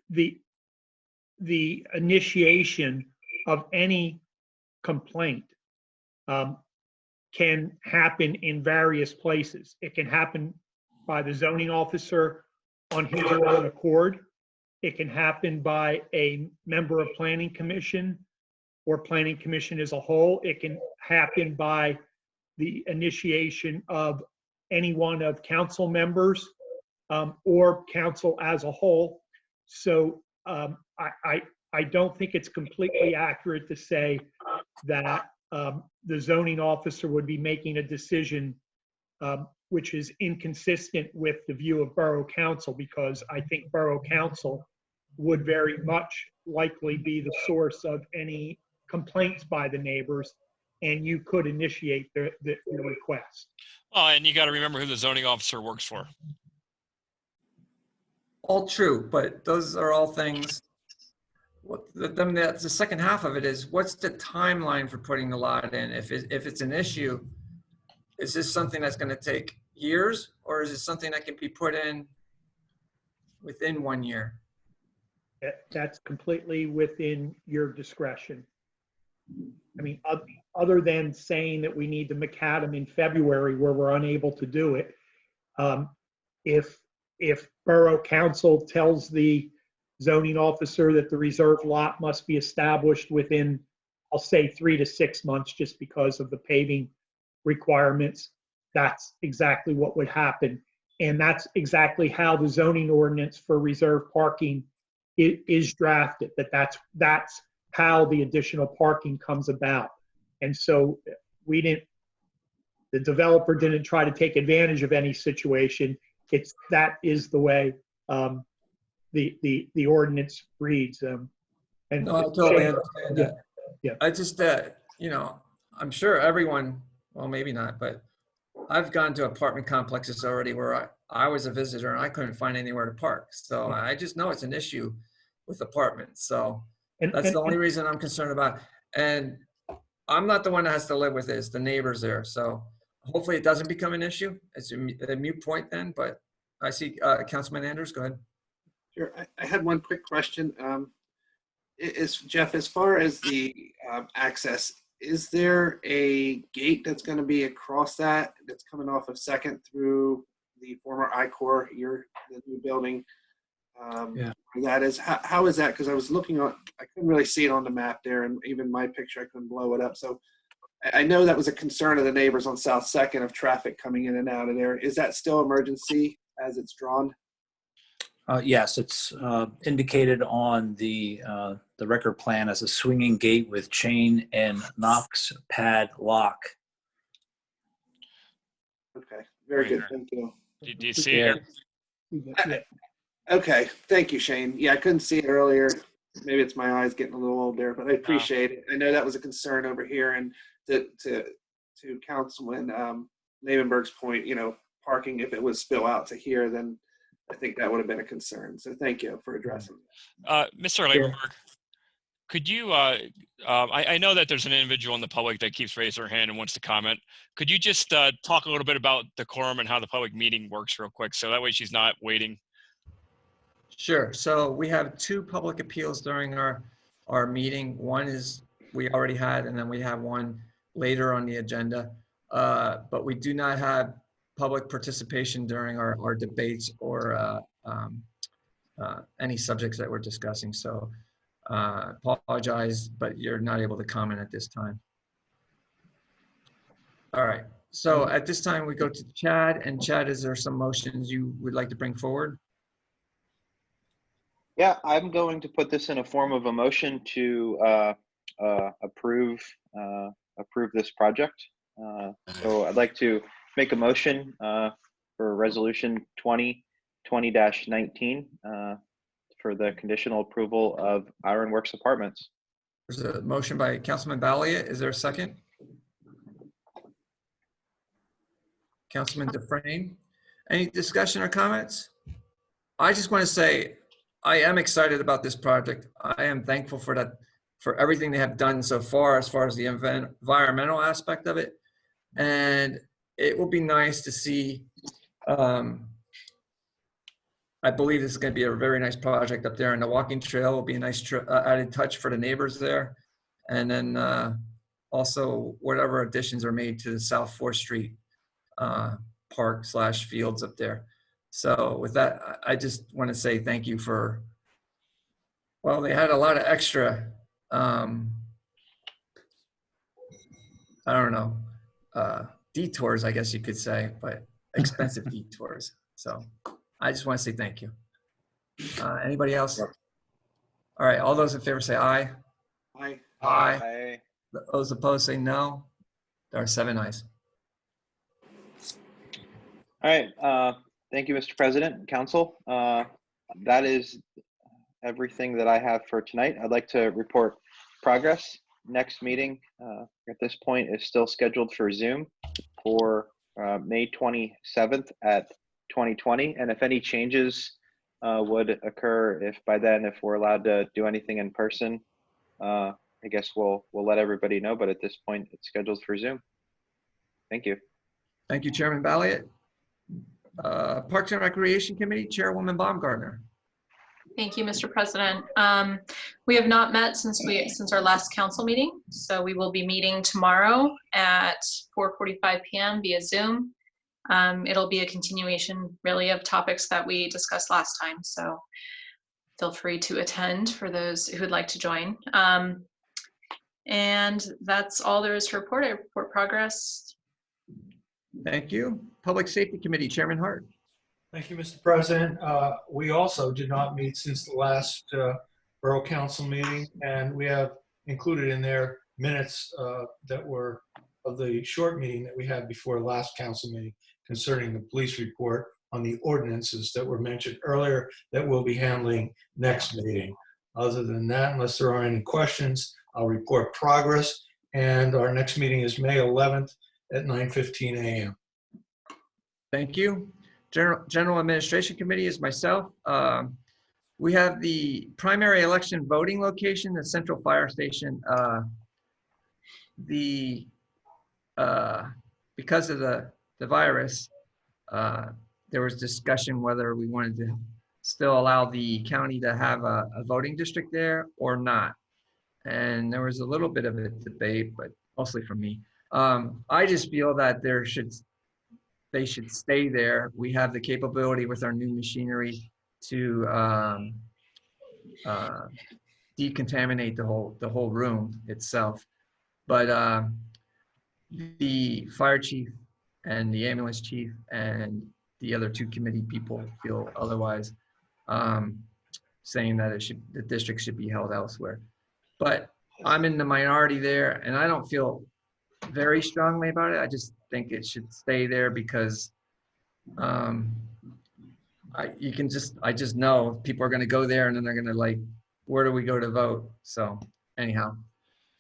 Speaker 12: the initiation of any complaint can happen in various places. It can happen by the zoning officer on his or her own accord. It can happen by a member of planning commission or planning commission as a whole. It can happen by the initiation of any one of council members or council as a whole. So I don't think it's completely accurate to say that the zoning officer would be making a decision which is inconsistent with the view of Borough Council, because I think Borough Council would very much likely be the source of any complaints by the neighbors, and you could initiate the request.
Speaker 3: Oh, and you got to remember who the zoning officer works for.
Speaker 1: All true, but those are all things. That's the second half of it is, what's the timeline for putting the lot in? If it's an issue, is this something that's going to take years, or is it something that can be put in within 1 year?
Speaker 12: That's completely within your discretion. I mean, other than saying that we need the macadam in February where we're unable to do it, if Borough Council tells the zoning officer that the reserve lot must be established within, I'll say 3 to 6 months, just because of the paving requirements, that's exactly what would happen. And that's exactly how the zoning ordinance for reserve parking is drafted, that's how the additional parking comes about. And so the developer didn't try to take advantage of any situation. That is the way the ordinance reads.
Speaker 1: No, I totally understand that.
Speaker 12: Yeah.
Speaker 1: I just, I'm sure everyone, well, maybe not, but I've gone to apartment complexes already where I was a visitor and I couldn't find anywhere to park. So I just know it's an issue with apartments. So that's the only reason I'm concerned about. And I'm not the one that has to live with it, it's the neighbors there. So hopefully it doesn't become an issue. It's a moot point then, but I see Councilman Anders, go ahead.
Speaker 5: Sure. I had one quick question. Jeff, as far as the access, is there a gate that's going to be across that's coming off of Second through the former I-Corps, the new building?
Speaker 8: Yeah.
Speaker 5: That is, how is that? Because I was looking on, I couldn't really see it on the map there, and even my picture, I couldn't blow it up. So I know that was a concern of the neighbors on South Second of traffic coming in and out of there. Is that still emergency as it's drawn?
Speaker 8: Yes, it's indicated on the record plan as a swinging gate with chain and Knox pad lock.
Speaker 5: Okay, very good. Thank you.
Speaker 3: Do you see it here?
Speaker 5: Okay, thank you, Shane. Yeah, I couldn't see it earlier. Maybe it's my eyes getting a little old there, but I appreciate it. I know that was a concern over here, and to Councilman Navenberg's point, parking, if it was spill out to here, then I think that would have been a concern. So thank you for addressing that.
Speaker 3: Mr. Levenberg, could you, I know that there's an individual in the public that keeps raising their hand and wants to comment. Could you just talk a little bit about decorum and how the public meeting works real quick, so that way she's not waiting?
Speaker 1: Sure. So we have 2 public appeals during our meeting. One is we already had, and then we have one later on the agenda. But we do not have public participation during our debates or any subjects that we're discussing. So apologize, but you're not able to comment at this time. All right. So at this time, we go to Chad. And Chad, is there some motions you would like to bring forward?
Speaker 11: Yeah, I'm going to put this in a form of a motion to approve this project. So I'd like to make a motion for Resolution 2020-19 for the conditional approval of Ironworks Apartments.
Speaker 1: There's a motion by Councilman Balliet. Is there a second? Councilman Dufresne. Any discussion or comments? I just want to say I am excited about this project. I am thankful for everything they have done so far as the environmental aspect of it. And it will be nice to see, I believe this is going to be a very nice project up there, and the walking trail will be a nice added touch for the neighbors there. And then also whatever additions are made to the South 4th Street park/fields up there. So with that, I just want to say thank you for, well, they had a lot of extra, I don't know, detours, I guess you could say, but expensive detours. So I just want to say thank you. Anybody else? All right, all those in favor say aye.
Speaker 5: Aye.
Speaker 11: Aye.
Speaker 1: Those opposed say no. There are 7 ayes.
Speaker 11: All right. Thank you, Mr. President and Council. That is everything that I have for tonight. I'd like to report progress. Next meeting at this point is still scheduled for Zoom for May 27th at 2020. And if any changes would occur, if by then, if we're allowed to do anything in person, I guess we'll let everybody know. But at this point, it's scheduled for Zoom. Thank you.
Speaker 1: Thank you, Chairman Balliet. Parks and Recreation Committee, Chairwoman Baumgartner.
Speaker 7: Thank you, Mr. President. We have not met since our last council meeting, so we will be meeting tomorrow at 4:45 p.m. via Zoom. It'll be a continuation, really, of topics that we discussed last time, so feel free to attend for those who would like to join. And that's all there is to report. I report progress.
Speaker 1: Thank you. Public Safety Committee, Chairman Hart.
Speaker 13: Thank you, Mr. President. We also did not meet since the last Borough Council meeting, and we have included in there minutes that were of the short meeting that we had before last council meeting concerning the police report on the ordinances that were mentioned earlier that we'll be handling next meeting. Other than that, unless there are any questions, I'll report progress, and our next meeting is May 11th at 9:15 a.m.
Speaker 1: Thank you. General Administration Committee is myself. We have the primary election voting location, the Central Fire Station. Because of the virus, there was discussion whether we wanted to still allow the county to have a voting district there or not. And there was a little bit of a debate, but mostly from me. I just feel that they should stay there. We have the capability with our new machinery to decontaminate the whole room itself. But the fire chief and the ambulance chief and the other two committee people feel otherwise, saying that the district should be held elsewhere. But I'm in the minority there, and I don't feel very strongly about it. I just think it should stay there because I just know people are going to go there and then they're going to like, where do we go to vote? So anyhow,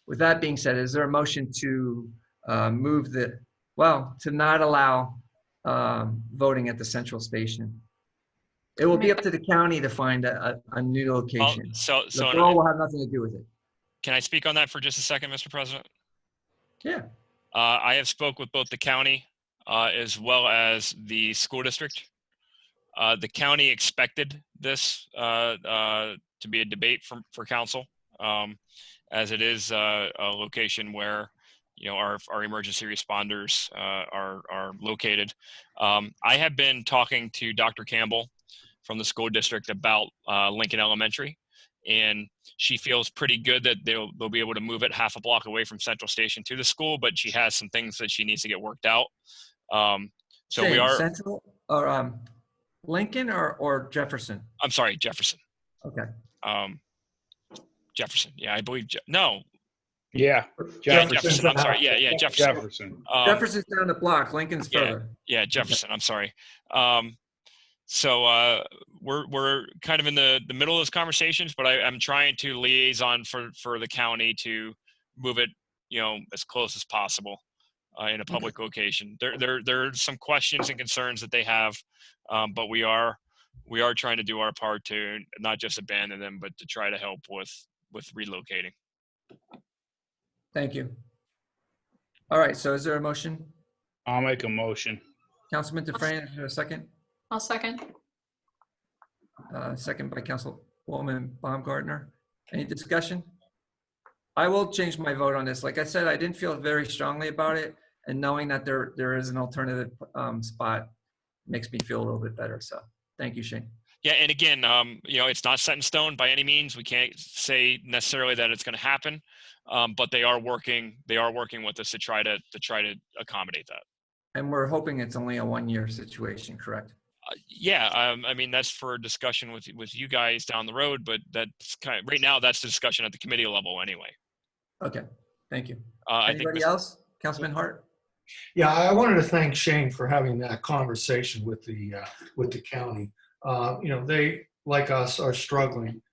Speaker 1: with that being said, is there a motion to to not allow voting at the central station? It will be up to the county to find a new location. The borough will have nothing to do with it.
Speaker 3: Can I speak on that for just a second, Mr. President?
Speaker 1: Yeah.
Speaker 3: I have spoke with both the county as well as the school district. The county expected this to be a debate for council, as it is a location where our emergency responders are located. I have been talking to Dr. Campbell from the school district about Lincoln Elementary, and she feels pretty good that they'll be able to move it half a block away from Central Station to the school, but she has some things that she needs to get worked out. So
Speaker 1: Shane,
Speaker 3: we are
Speaker 1: Central or Lincoln or Jefferson?
Speaker 3: I'm sorry, Jefferson.
Speaker 1: Okay.
Speaker 3: Jefferson. Yeah, I believe. No.
Speaker 14: Yeah.
Speaker 3: Jefferson. I'm sorry. Yeah, Jefferson.
Speaker 1: Jefferson's down the block. Lincoln's further.
Speaker 3: Yeah, Jefferson. I'm sorry. So we're kind of in the middle of those conversations, but I'm trying to liaison for the county to move it, as close as possible in a public location. There are some questions and concerns that they have, but we are trying to do our part to not just abandon them, but to try to help with relocating.
Speaker 1: Thank you. All right. So is there a motion?
Speaker 14: I'll make a motion.
Speaker 1: Councilman Dufresne, is there a second?
Speaker 7: I'll second.
Speaker 1: Second by Councilwoman Baumgartner. Any discussion? I will change my vote on this. Like I said, I didn't feel very strongly about it, and knowing that there is an alternative spot makes me feel a little bit better. So thank you, Shane.
Speaker 3: Yeah, and again, it's not set in stone by any means. We can't say necessarily that it's going to happen, but they are working with us to try to accommodate that.
Speaker 1: And we're hoping it's only a 1-year situation, correct?
Speaker 3: I mean, that's for discussion with you guys down the road, but that's right now that's the discussion at the committee level anyway.
Speaker 1: Okay, thank you.
Speaker 3: Anybody
Speaker 1: else? Councilman Hart?
Speaker 13: Yeah, I wanted to thank Shane for having that conversation with the county. They, like us, are struggling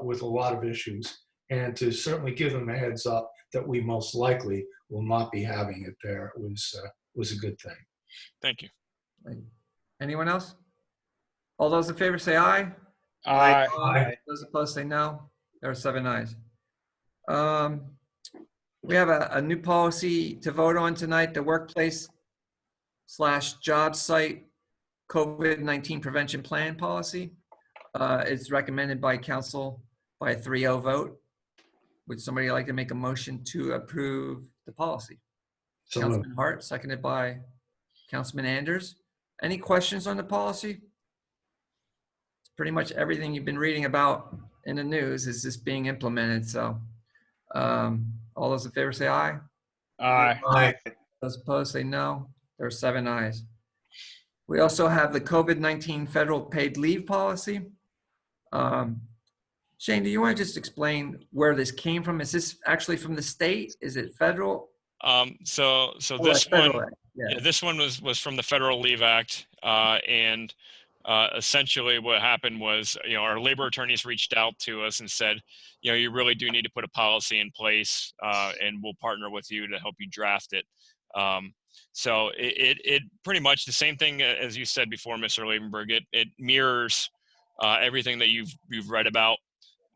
Speaker 13: with a lot of issues, and to certainly give them a heads up that we most likely will not be having it there was a good thing.
Speaker 3: Thank you.
Speaker 1: Anyone else? All those in favor say aye.
Speaker 14: Aye.
Speaker 1: Aye. Those opposed say no. There are 7 ayes. We have a new policy to vote on tonight, the workplace/job site COVID-19 prevention plan policy. It's recommended by council by a 3-0 vote. Would somebody like to make a motion to approve the policy?
Speaker 13: So
Speaker 1: Councilman Hart, seconded by Councilman Anders. Any questions on the policy? It's pretty much everything you've been reading about in the news is just being implemented. So all those in favor say aye.
Speaker 14: Aye.
Speaker 13: Aye.
Speaker 1: Those opposed say no. There are 7 ayes. We also have the COVID-19 federal paid leave policy. Shane, do you want to just explain where this came from? Is this actually from the state? Is it federal?
Speaker 3: So this one, this one was from the Federal Leave Act, and essentially what happened was, our labor attorneys reached out to us and said, you really do need to put a policy in place, and we'll partner with you to help you draft it. So it pretty much the same thing as you said before, Mr. Levenberg. It mirrors everything that you've read about.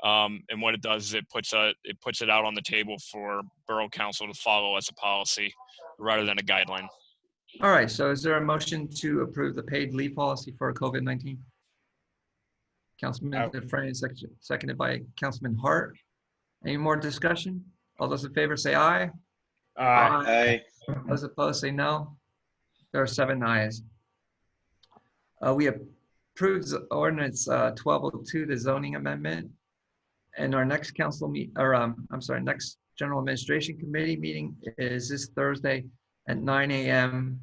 Speaker 3: And what it does is it puts it out on the table for Borough Council to follow as a policy rather than a guideline.
Speaker 1: All right, so is there a motion to approve the paid leave policy for COVID-19? Councilman Dufresne, seconded by Councilman Hart. Any more discussion? All those in favor say aye.
Speaker 14: Aye.
Speaker 1: Those opposed say no. There are 7 ayes. We approved ordinance 1202, the zoning amendment. And our next next General Administration Committee meeting is this Thursday at 9 a.m.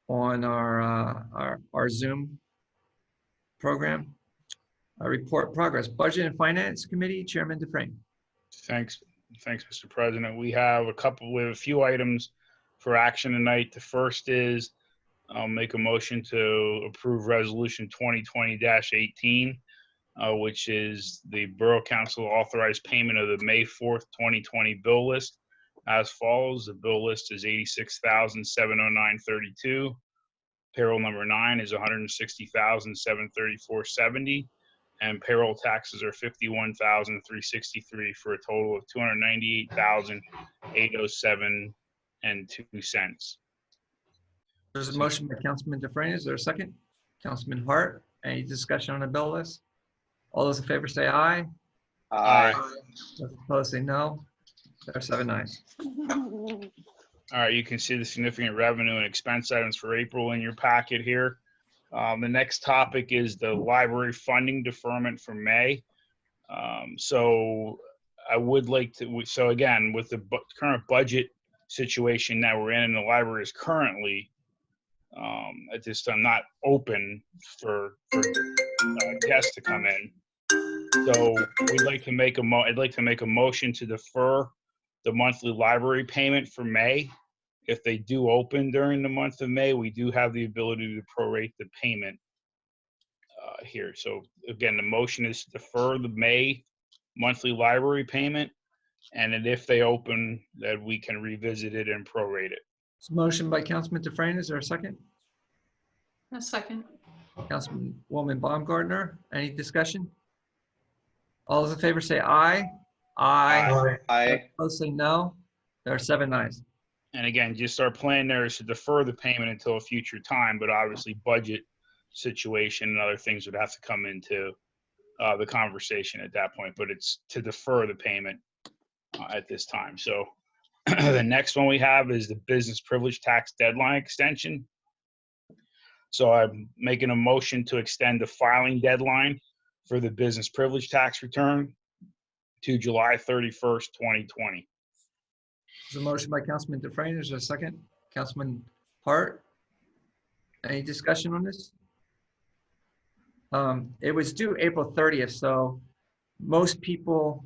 Speaker 1: on our Zoom program. Report progress. Budget and Finance Committee, Chairman Dufresne.
Speaker 14: Thanks, Mr. President. We have a few items for action tonight. The first is I'll make a motion to approve Resolution 2020-18, which is the Borough Council authorized payment of the May 4th, 2020 bill list as follows. The bill list is $86,709.32. Payroll number 9 is $160,734.70. And payroll taxes are $51,363 for a total of $298,807.02.
Speaker 1: There's a motion by Councilman Dufresne. Is there a second? Councilman Hart. Any discussion on the bill list? All those in favor say aye.
Speaker 14: Aye.
Speaker 1: Those opposed say no. There are 7 ayes.
Speaker 14: All right, you can see the significant revenue and expense items for April in your packet here. The next topic is the library funding deferment for May. So I would like to, so again, with the current budget situation that we're in, and the library is currently at this time not open for guests to come in. So we'd like to make I'd like to make a motion to defer the monthly library payment for May. If they do open during the month of May, we do have the ability to prorate the payment here. So again, the motion is to defer the May monthly library payment, and then if they open, that we can revisit it and prorate it.
Speaker 1: It's a motion by Councilman Dufresne. Is there a second?
Speaker 7: A second.
Speaker 1: Councilwoman Baumgartner. Any discussion? All those in favor say aye.
Speaker 14: Aye.
Speaker 11: Aye.
Speaker 1: Opposed say no. There are 7 ayes.
Speaker 14: And again, just our plan there is to defer the payment until a future time, but obviously budget situation and other things would have to come into the conversation at that point, but it's to defer the payment at this time. So the next one we have is the business privilege tax deadline extension. So I'm making a motion to extend the filing deadline for the business privilege tax return to July 31st, 2020.
Speaker 1: There's a motion by Councilman Dufresne. Is there a second? Councilman Hart. Any discussion on this? It was due April 30th, so most people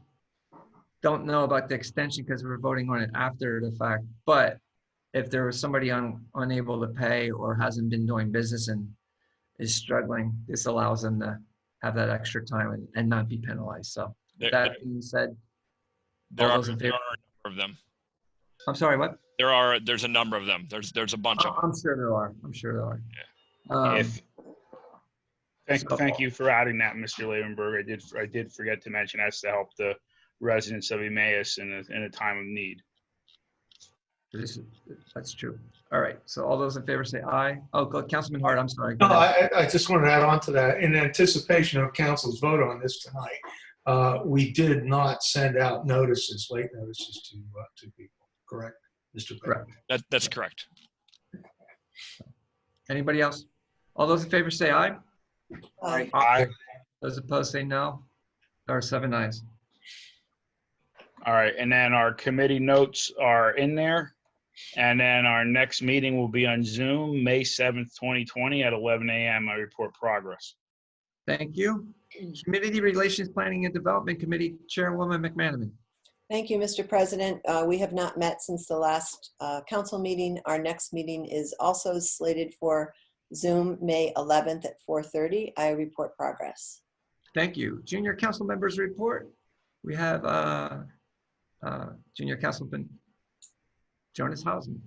Speaker 1: don't know about the extension because we're voting on it after the fact. But if there was somebody unable to pay or hasn't been doing business and is struggling, this allows them to have that extra time and not be penalized. So with that being said,
Speaker 3: There
Speaker 1: all
Speaker 3: are
Speaker 1: those in favor?
Speaker 3: a number of them.
Speaker 1: I'm sorry, what?
Speaker 3: There's a number of them. There's a bunch of them.
Speaker 1: I'm sure there are. I'm sure there are.
Speaker 14: Thank you for adding that, Mr. Levenberg. I did forget to mention that's to help the residents of Emmaus in a time of need.
Speaker 1: That's true. All right. So all those in favor say aye. Oh, Councilman Hart, I'm sorry.
Speaker 13: No, I just want to add on to that. In anticipation of council's vote on this tonight, we did not send out notices, late notices to people. Correct, Mr.
Speaker 1: Correct.
Speaker 3: That's correct.
Speaker 1: Anybody else? All those in favor say aye.
Speaker 6: Aye.
Speaker 14: Aye.
Speaker 1: Those opposed say no. There are 7 ayes.
Speaker 14: All right, and then our committee notes are in there. And then our next meeting will be on Zoom, May 7th, 2020 at 11 a.m. I report progress.
Speaker 1: Thank you. Community Relations Planning and Development Committee Chairwoman McManaman.
Speaker 6: Thank you, Mr. President. We have not met since the last council meeting. Our next meeting is also slated for Zoom, May 11th at 4:30. I report progress.
Speaker 1: Thank you. Junior council members report. We have Junior Councilman Jonas Hausen.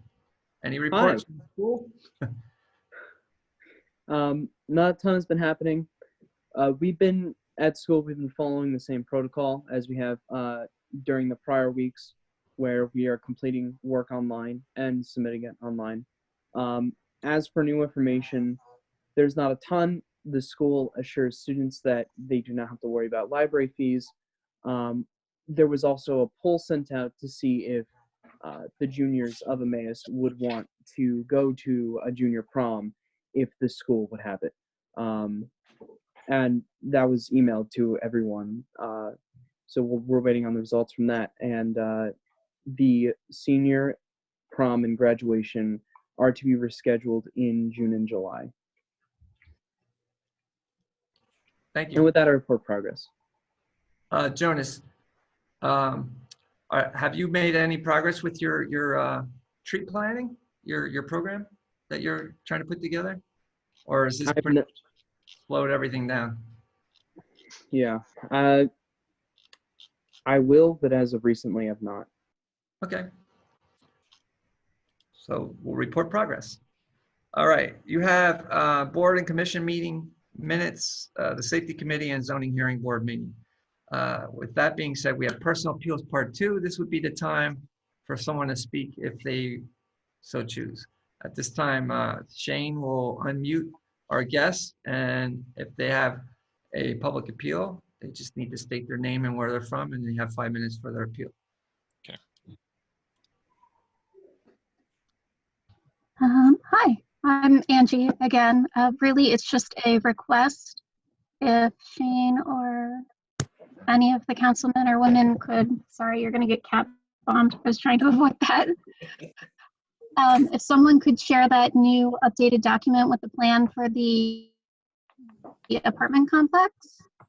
Speaker 1: Any reports from school?
Speaker 15: Not a ton has been happening. We've been at school, we've been following the same protocol as we have during the prior weeks, where we are completing work online and submitting it online. As for new information, there's not a ton. The school assures students that they do not have to worry about library fees. There was also a poll sent out to see if the juniors of Emmaus would want to go to a junior prom if the school would have it. And that was emailed to everyone. So we're waiting on the results from that. And the senior prom and graduation are to be rescheduled in June and July.
Speaker 1: Thank you.
Speaker 15: And with that, I report progress.
Speaker 1: Jonas, have you made any progress with your tree planting, your program that you're trying to put together? Or is this pretty much slowed everything down?
Speaker 15: Yeah, I will, but as of recently, I've not.
Speaker 1: Okay. So we'll report progress. All right, you have board and commission meeting minutes, the safety committee and zoning hearing board meeting. With that being said, we have personal appeals part 2. This would be the time for someone to speak if they so choose. At this time, Shane will unmute our guests, and if they have a public appeal, they just need to state their name and where they're from, and they have 5 minutes for their appeal.
Speaker 3: Okay.
Speaker 4: Hi, I'm Angie again. Really, it's just a request. If Shane or any of the councilmen or women could, sorry, you're going to get cat bombed. I was trying to avoid that. If someone could share that new updated document with the plan for the apartment complex.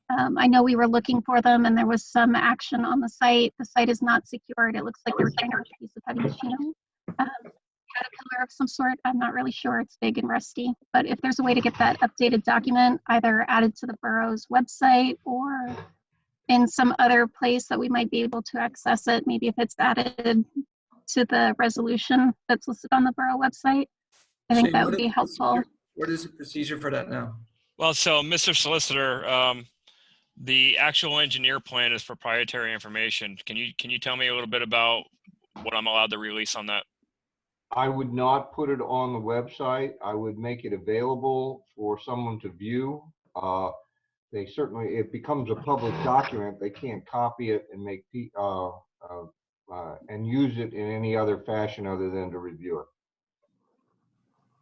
Speaker 4: I know we were looking for them and there was some action on the site. The site is not secured. It looks like they were trying to reach a piece of heavy machinery. Caterpillar of some sort. I'm not really sure. It's big and rusty. But if there's a way to get that updated document either added to the borough's website or in some other place that we might be able to access it, maybe if it's added to the resolution that's listed on the borough website, I think
Speaker 1: Shane,
Speaker 4: that would be helpful.
Speaker 1: What is the procedure for that now?
Speaker 3: Well, so Mr. Solicitor, the actual engineer plan is proprietary information. Can you tell me a little bit about what I'm allowed to release on that?
Speaker 2: I would not put it on the website. I would make it available for someone to view. They certainly, it becomes a public document. They can't copy it and make and use it in any other fashion other than to review it.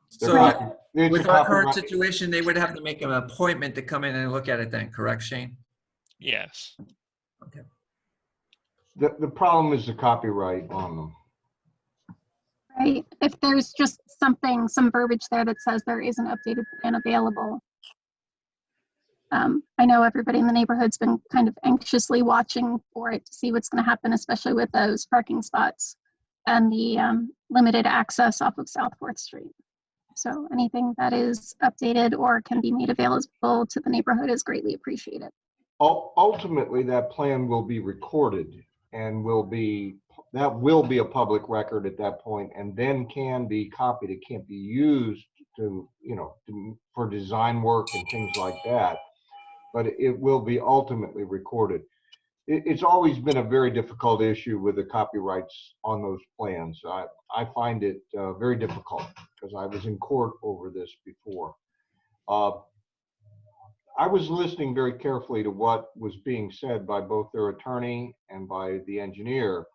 Speaker 1: So with our current situation, they would have to make an appointment to come in and look at it then, correct, Shane?
Speaker 3: Yes.
Speaker 1: Okay.
Speaker 2: The problem is the copyright on them.
Speaker 4: Right. If there's just something, some verbiage there that says there is an updated plan available. I know everybody in the neighborhood's been kind of anxiously watching for it to see what's going to happen, especially with those parking spots and the limited access off of South 4th Street. So anything that is updated or can be made available to the neighborhood is greatly appreciated.
Speaker 2: Ultimately, that plan will be recorded and will be a public record at that point, and then can be copied. It can't be used to, for design work and things like that, but it will be ultimately recorded. It's always been a very difficult issue with the copyrights on those plans. I find it very difficult because I was in court over this before. I was listening very carefully to what was being said by both their attorney and by the engineer,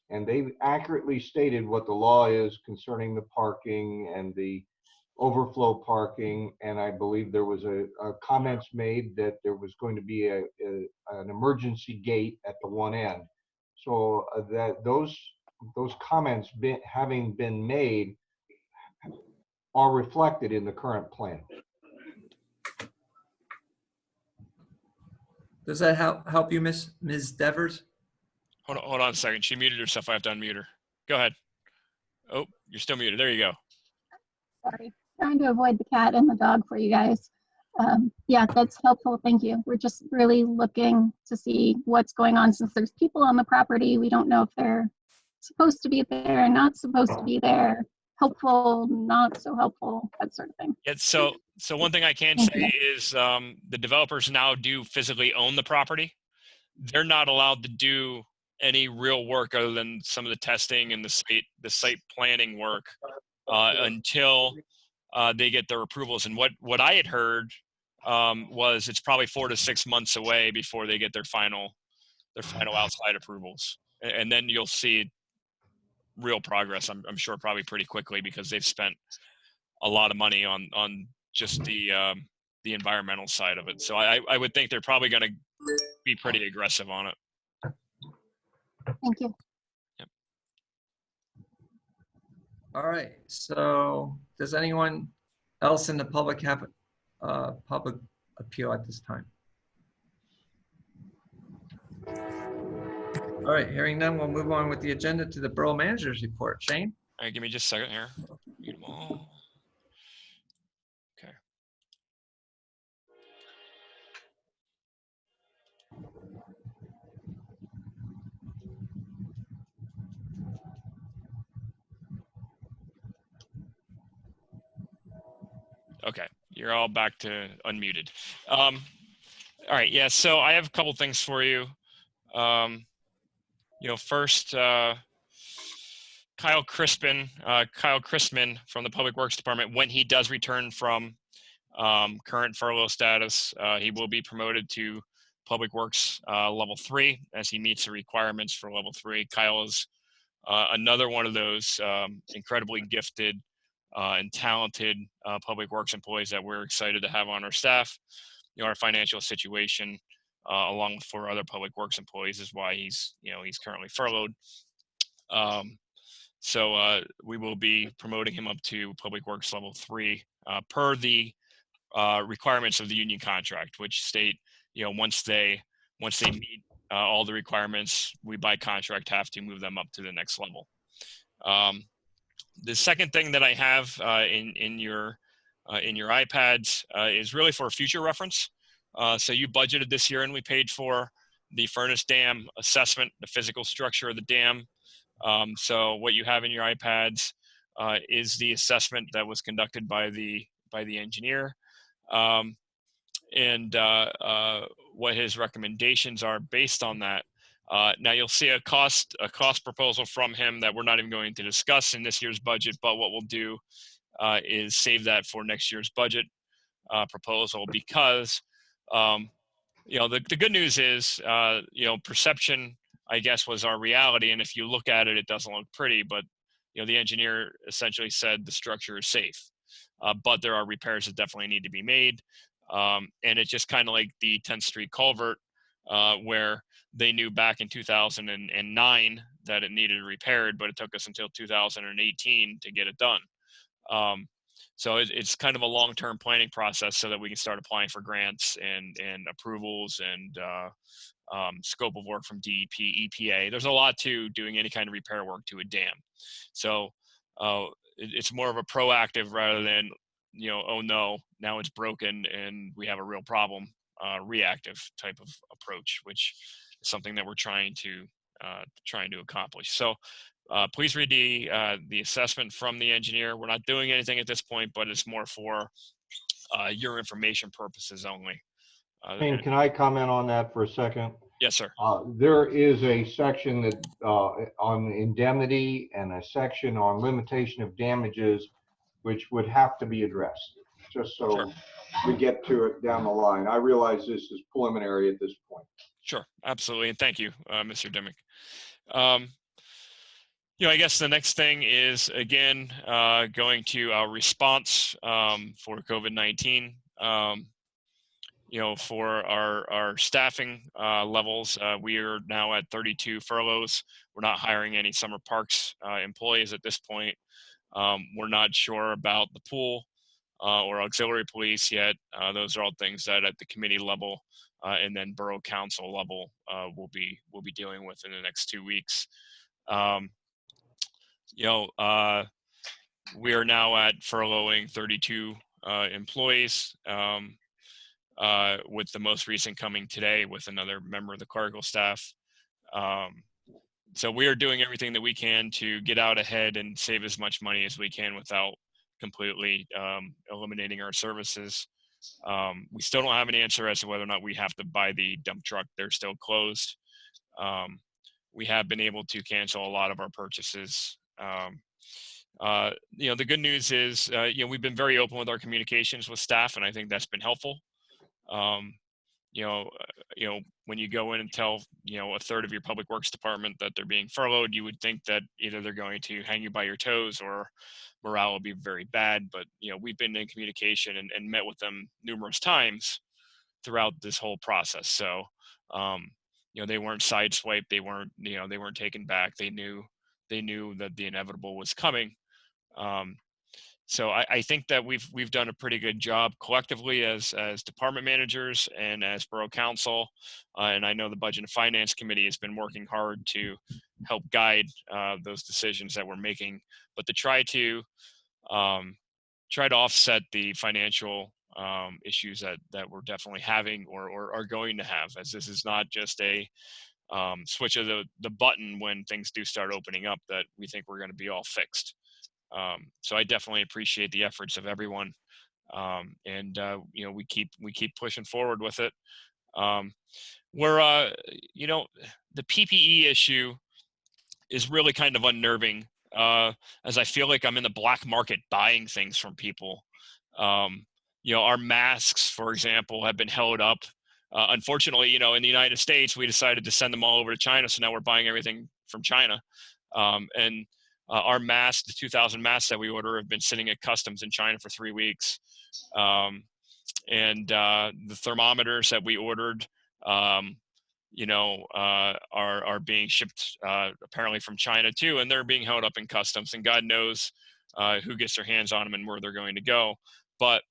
Speaker 2: and they accurately stated what the law is concerning the parking and the overflow parking. And I believe there was a comments made that there was going to be an emergency gate at the one end. So that those comments having been made are reflected in the current plan.
Speaker 1: Does that help you, Ms. Devers?
Speaker 3: Hold on a second. She muted herself. I have to unmute her. Go ahead. Oh, you're still muted. There you go.
Speaker 4: Sorry, trying to avoid the cat and the dog for you guys. Yeah, that's helpful. Thank you. We're just really looking to see what's going on since there's people on the property. We don't know if they're supposed to be there, not supposed to be there, helpful, not so helpful, that sort of thing.
Speaker 3: Yeah, so one thing I can say is the developers now do physically own the property. They're not allowed to do any real work other than some of the testing and the site planning work until they get their approvals. And what I had heard was it's probably 4 to 6 months away before they get their final outside approvals, and then you'll see real progress. I'm sure probably pretty quickly, because they've spent a lot of money on just the environmental side of it. So I would think they're probably going to be pretty aggressive on it.
Speaker 4: Thank you.
Speaker 3: Yep.
Speaker 1: All right, so does anyone else in the public have a public appeal at this time? All right, hearing none, we'll move on with the agenda to the Borough Manager's Report. Shane?
Speaker 3: All right, give me just a second here. Read them all. Okay. Okay, you're all back to unmuted. All right, yeah, so I have a couple things for you. First, Kyle Crispin from the Public Works Department, when he does return from current furlough status, he will be promoted to Public Works Level 3 as he meets the requirements for Level 3. Kyle is another one of those incredibly gifted and talented Public Works employees that we're excited to have on our staff. Our financial situation, along with 4 other Public Works employees, is why he's currently furloughed. So we will be promoting him up to Public Works Level 3 per the requirements of the union contract, which state, once they meet all the requirements, we by contract have to move them up to the next level. The second thing that I have in your iPads is really for future reference. So you budgeted this year, and we paid for the Furnace Dam assessment, the physical structure of the dam. So what you have in your iPads is the assessment that was conducted by the engineer, and what his recommendations are based on that. Now you'll see a cost proposal from him that we're not even going to discuss in this year's budget, but what we'll do is save that for next year's budget proposal, because the good news is perception, I guess, was our reality, and if you look at it, it doesn't look pretty, but the engineer essentially said the structure is safe, but there are repairs that definitely need to be made, and it's just kind of like the 10th Street culvert, where they knew back in 2009 that it needed repaired, but it took us until 2018 to get it done. So it's kind of a long-term planning process so that we can start applying for grants and approvals and scope of work from DEP, EPA. There's a lot to doing any kind of repair work to a dam. So it's more of a proactive rather than, oh no, now it's broken and we have a real problem, reactive type of approach, which is something that we're trying to accomplish. So please read the assessment from the engineer. We're not doing anything at this point, but it's more for your information purposes only.
Speaker 2: Shane, can I comment on that for a second?
Speaker 3: Yes, sir.
Speaker 2: There is a section that on indemnity and a section on limitation of damages, which would have to be addressed, just so
Speaker 3: Sure.
Speaker 2: we get to it down the line. I realize this is preliminary at this point.
Speaker 3: Sure, absolutely, and thank you, Mr. Dimick. I guess the next thing is, again, going to our response for COVID-19. For our staffing levels, we are now at 32 furloughs. We're not hiring any summer parks employees at this point. We're not sure about the pool or auxiliary police yet. Those are all things that at the committee level and then borough council level we'll be dealing with in the next 2 weeks. We are now at furloughing 32 employees, with the most recent coming today with another member of the clerical staff. So we are doing everything that we can to get out ahead and save as much money as we can without completely eliminating our services. We still don't have an answer as to whether or not we have to buy the dump truck. They're still closed. We have been able to cancel a lot of our purchases. The good news is, we've been very open with our communications with staff, and I think that's been helpful. Um, when you go in and tell, a third of your public works department that they're being furloughed, you would think that either they're going to hang you by your toes or morale will be very bad. But, we've been in communication and met with them numerous times throughout this whole process. So, they weren't sideswiped. They weren't taken back. They knew that the inevitable was coming. So I think that we've done a pretty good job collectively as department managers and as borough council, and I know the Budget and Finance Committee has been working hard to help guide those decisions that we're making, but to try to offset the financial issues that we're definitely having or are going to have, as this is not just a switch of the button when things do start opening up that we think we're going to be all fixed. So I definitely appreciate the efforts of everyone, and we keep pushing forward with it. The PPE issue is really kind of unnerving, as I feel like I'm in the black market buying things from people. Our masks, for example, have been held up. Unfortunately, in the United States, we decided to send them all over to China, so now we're buying everything from China, and our masks, the 2,000 masks that we order, have been sitting at customs in China for 3 weeks. And the thermometers that we ordered, are being shipped apparently from China too, and they're being held up in customs, and God knows who gets their hands on them and where they're going to go. But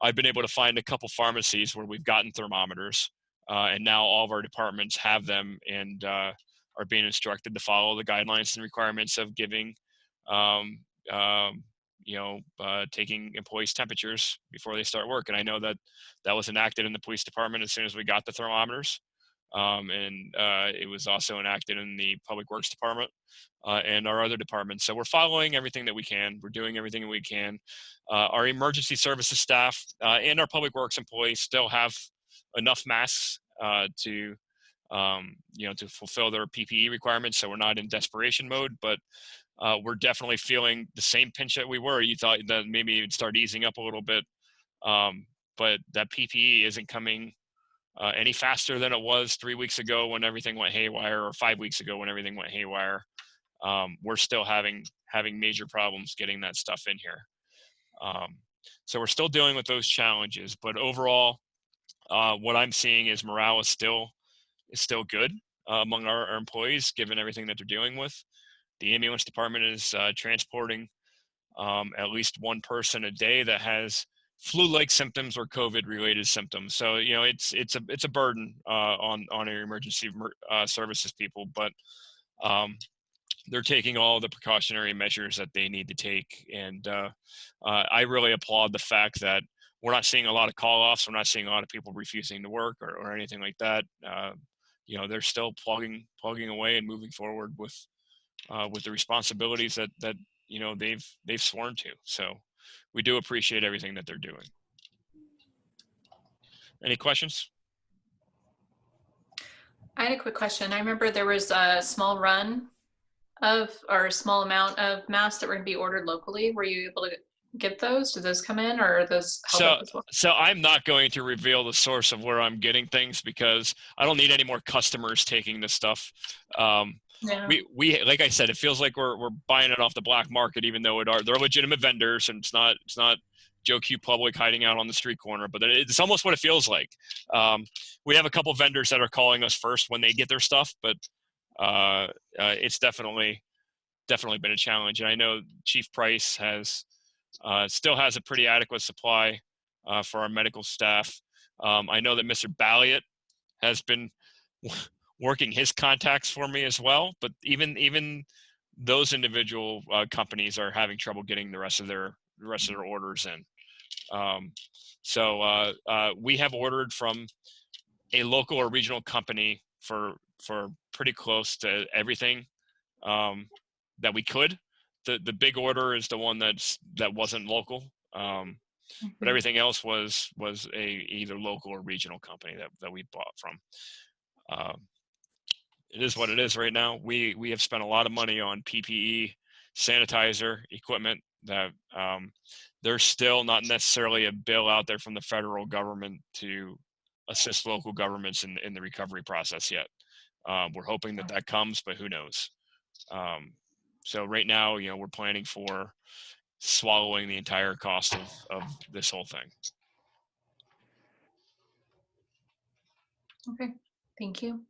Speaker 3: I've been able to find a couple pharmacies where we've gotten thermometers, and now all of our departments have them and are being instructed to follow the guidelines and requirements of giving taking employees' temperatures before they start work. And I know that was enacted in the police department as soon as we got the thermometers. And it was also enacted in the public works department and our other departments. So we're following everything that we can. We're doing everything that we can. Our emergency services staff and our public works employees still have enough masks to fulfill their PPE requirements. So we're not in desperation mode, but we're definitely feeling the same pinch that we were. You thought that maybe it would start easing up a little bit, but that PPE isn't coming any faster than it was 3 weeks ago when everything went haywire, or 5 weeks ago when everything went haywire. We're still having major problems getting that stuff in here. So we're still dealing with those challenges, but overall, what I'm seeing is morale is still good among our employees, given everything that they're dealing with. The ambulance department is transporting at least one person a day that has flu-like symptoms or COVID-related symptoms. So it's a burden on our emergency services people, but they're taking all the precautionary measures that they need to take. And I really applaud the fact that we're not seeing a lot of call-offs. We're not seeing a lot of people refusing to work or anything like that. They're still plugging away and moving forward with the responsibilities that they've sworn to. So we do appreciate everything that they're doing. Any questions?
Speaker 7: I had a quick question. I remember there was a small run or a small amount of masks that were going to be ordered locally. Were you able to get those? Did those come in, or are those held up as well?
Speaker 3: So I'm not going to reveal the source of where I'm getting things, because I don't need any more customers taking this stuff.
Speaker 7: Yeah.
Speaker 3: We like I said, it feels like we're buying it off the black market, even though they're legitimate vendors, and it's not Joe Q Public hiding out on the street corner, but it's almost what it feels like. We have a couple vendors that are calling us first when they get their stuff, but it's definitely been a challenge. And I know Chief Price still has a pretty adequate supply for our medical staff. I know that Mr. Balliot has been working his contacts for me as well, but even those individual companies are having trouble getting the rest of their orders in. So we have ordered from a local or regional company for pretty close to everything that we could. The big order is the one that wasn't local, but everything else was either local or regional company that we bought from. It is what it is right now. We have spent a lot of money on PPE sanitizer equipment that there's still not necessarily a bill out there from the federal government to assist local governments in the recovery process yet. We're hoping that that comes, but who knows? So right now, we're planning for swallowing the entire cost of this whole thing.
Speaker 7: Okay, thank you.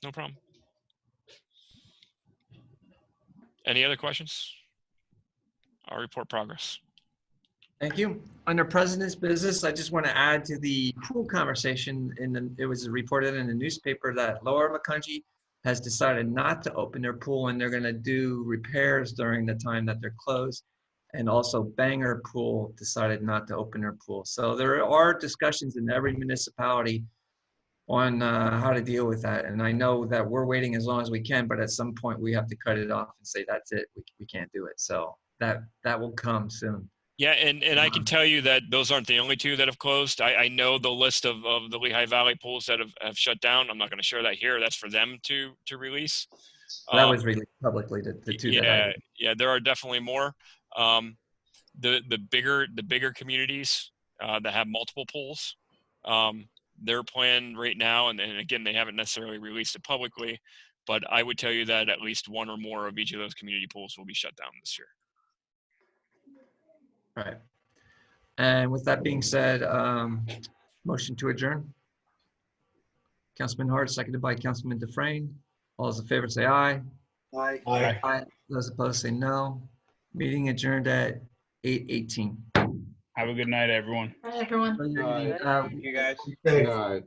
Speaker 3: No problem. Any other questions? I'll report progress.
Speaker 1: Thank you. Under President's business, I just want to add to the pool conversation. It was reported in the newspaper that Lower Macungie has decided not to open their pool, and they're going to do repairs during the time that they're closed. And also Bangor Pool decided not to open their pool. So there are discussions in every municipality on how to deal with that. And I know that we're waiting as long as we can, but at some point we have to cut it off and say, that's it, we can't do it. So that will come soon.
Speaker 3: Yeah, and I can tell you that those aren't the only two that have closed. I know the list of the Lehigh Valley pools that have shut down. I'm not going to share that here. That's for them to release.
Speaker 1: That was released publicly, the two that I did.
Speaker 3: Yeah, there are definitely more. The bigger communities that have multiple pools, their plan right now, and again, they haven't necessarily released it publicly, but I would tell you that at least one or more of each of those community pools will be shut down this year.
Speaker 1: All right. And with that being said, motion to adjourn. Councilman Hart, seconded by Councilman Dufresne. All those in favor say aye.
Speaker 5: Aye.
Speaker 13: Aye.
Speaker 1: Aye. Those opposed say no. Meeting adjourned at 8:18.
Speaker 14: Have a good night, everyone.
Speaker 7: Bye, everyone.
Speaker 11: Thank you, guys.
Speaker 13: Okay.
Speaker 2: Good night.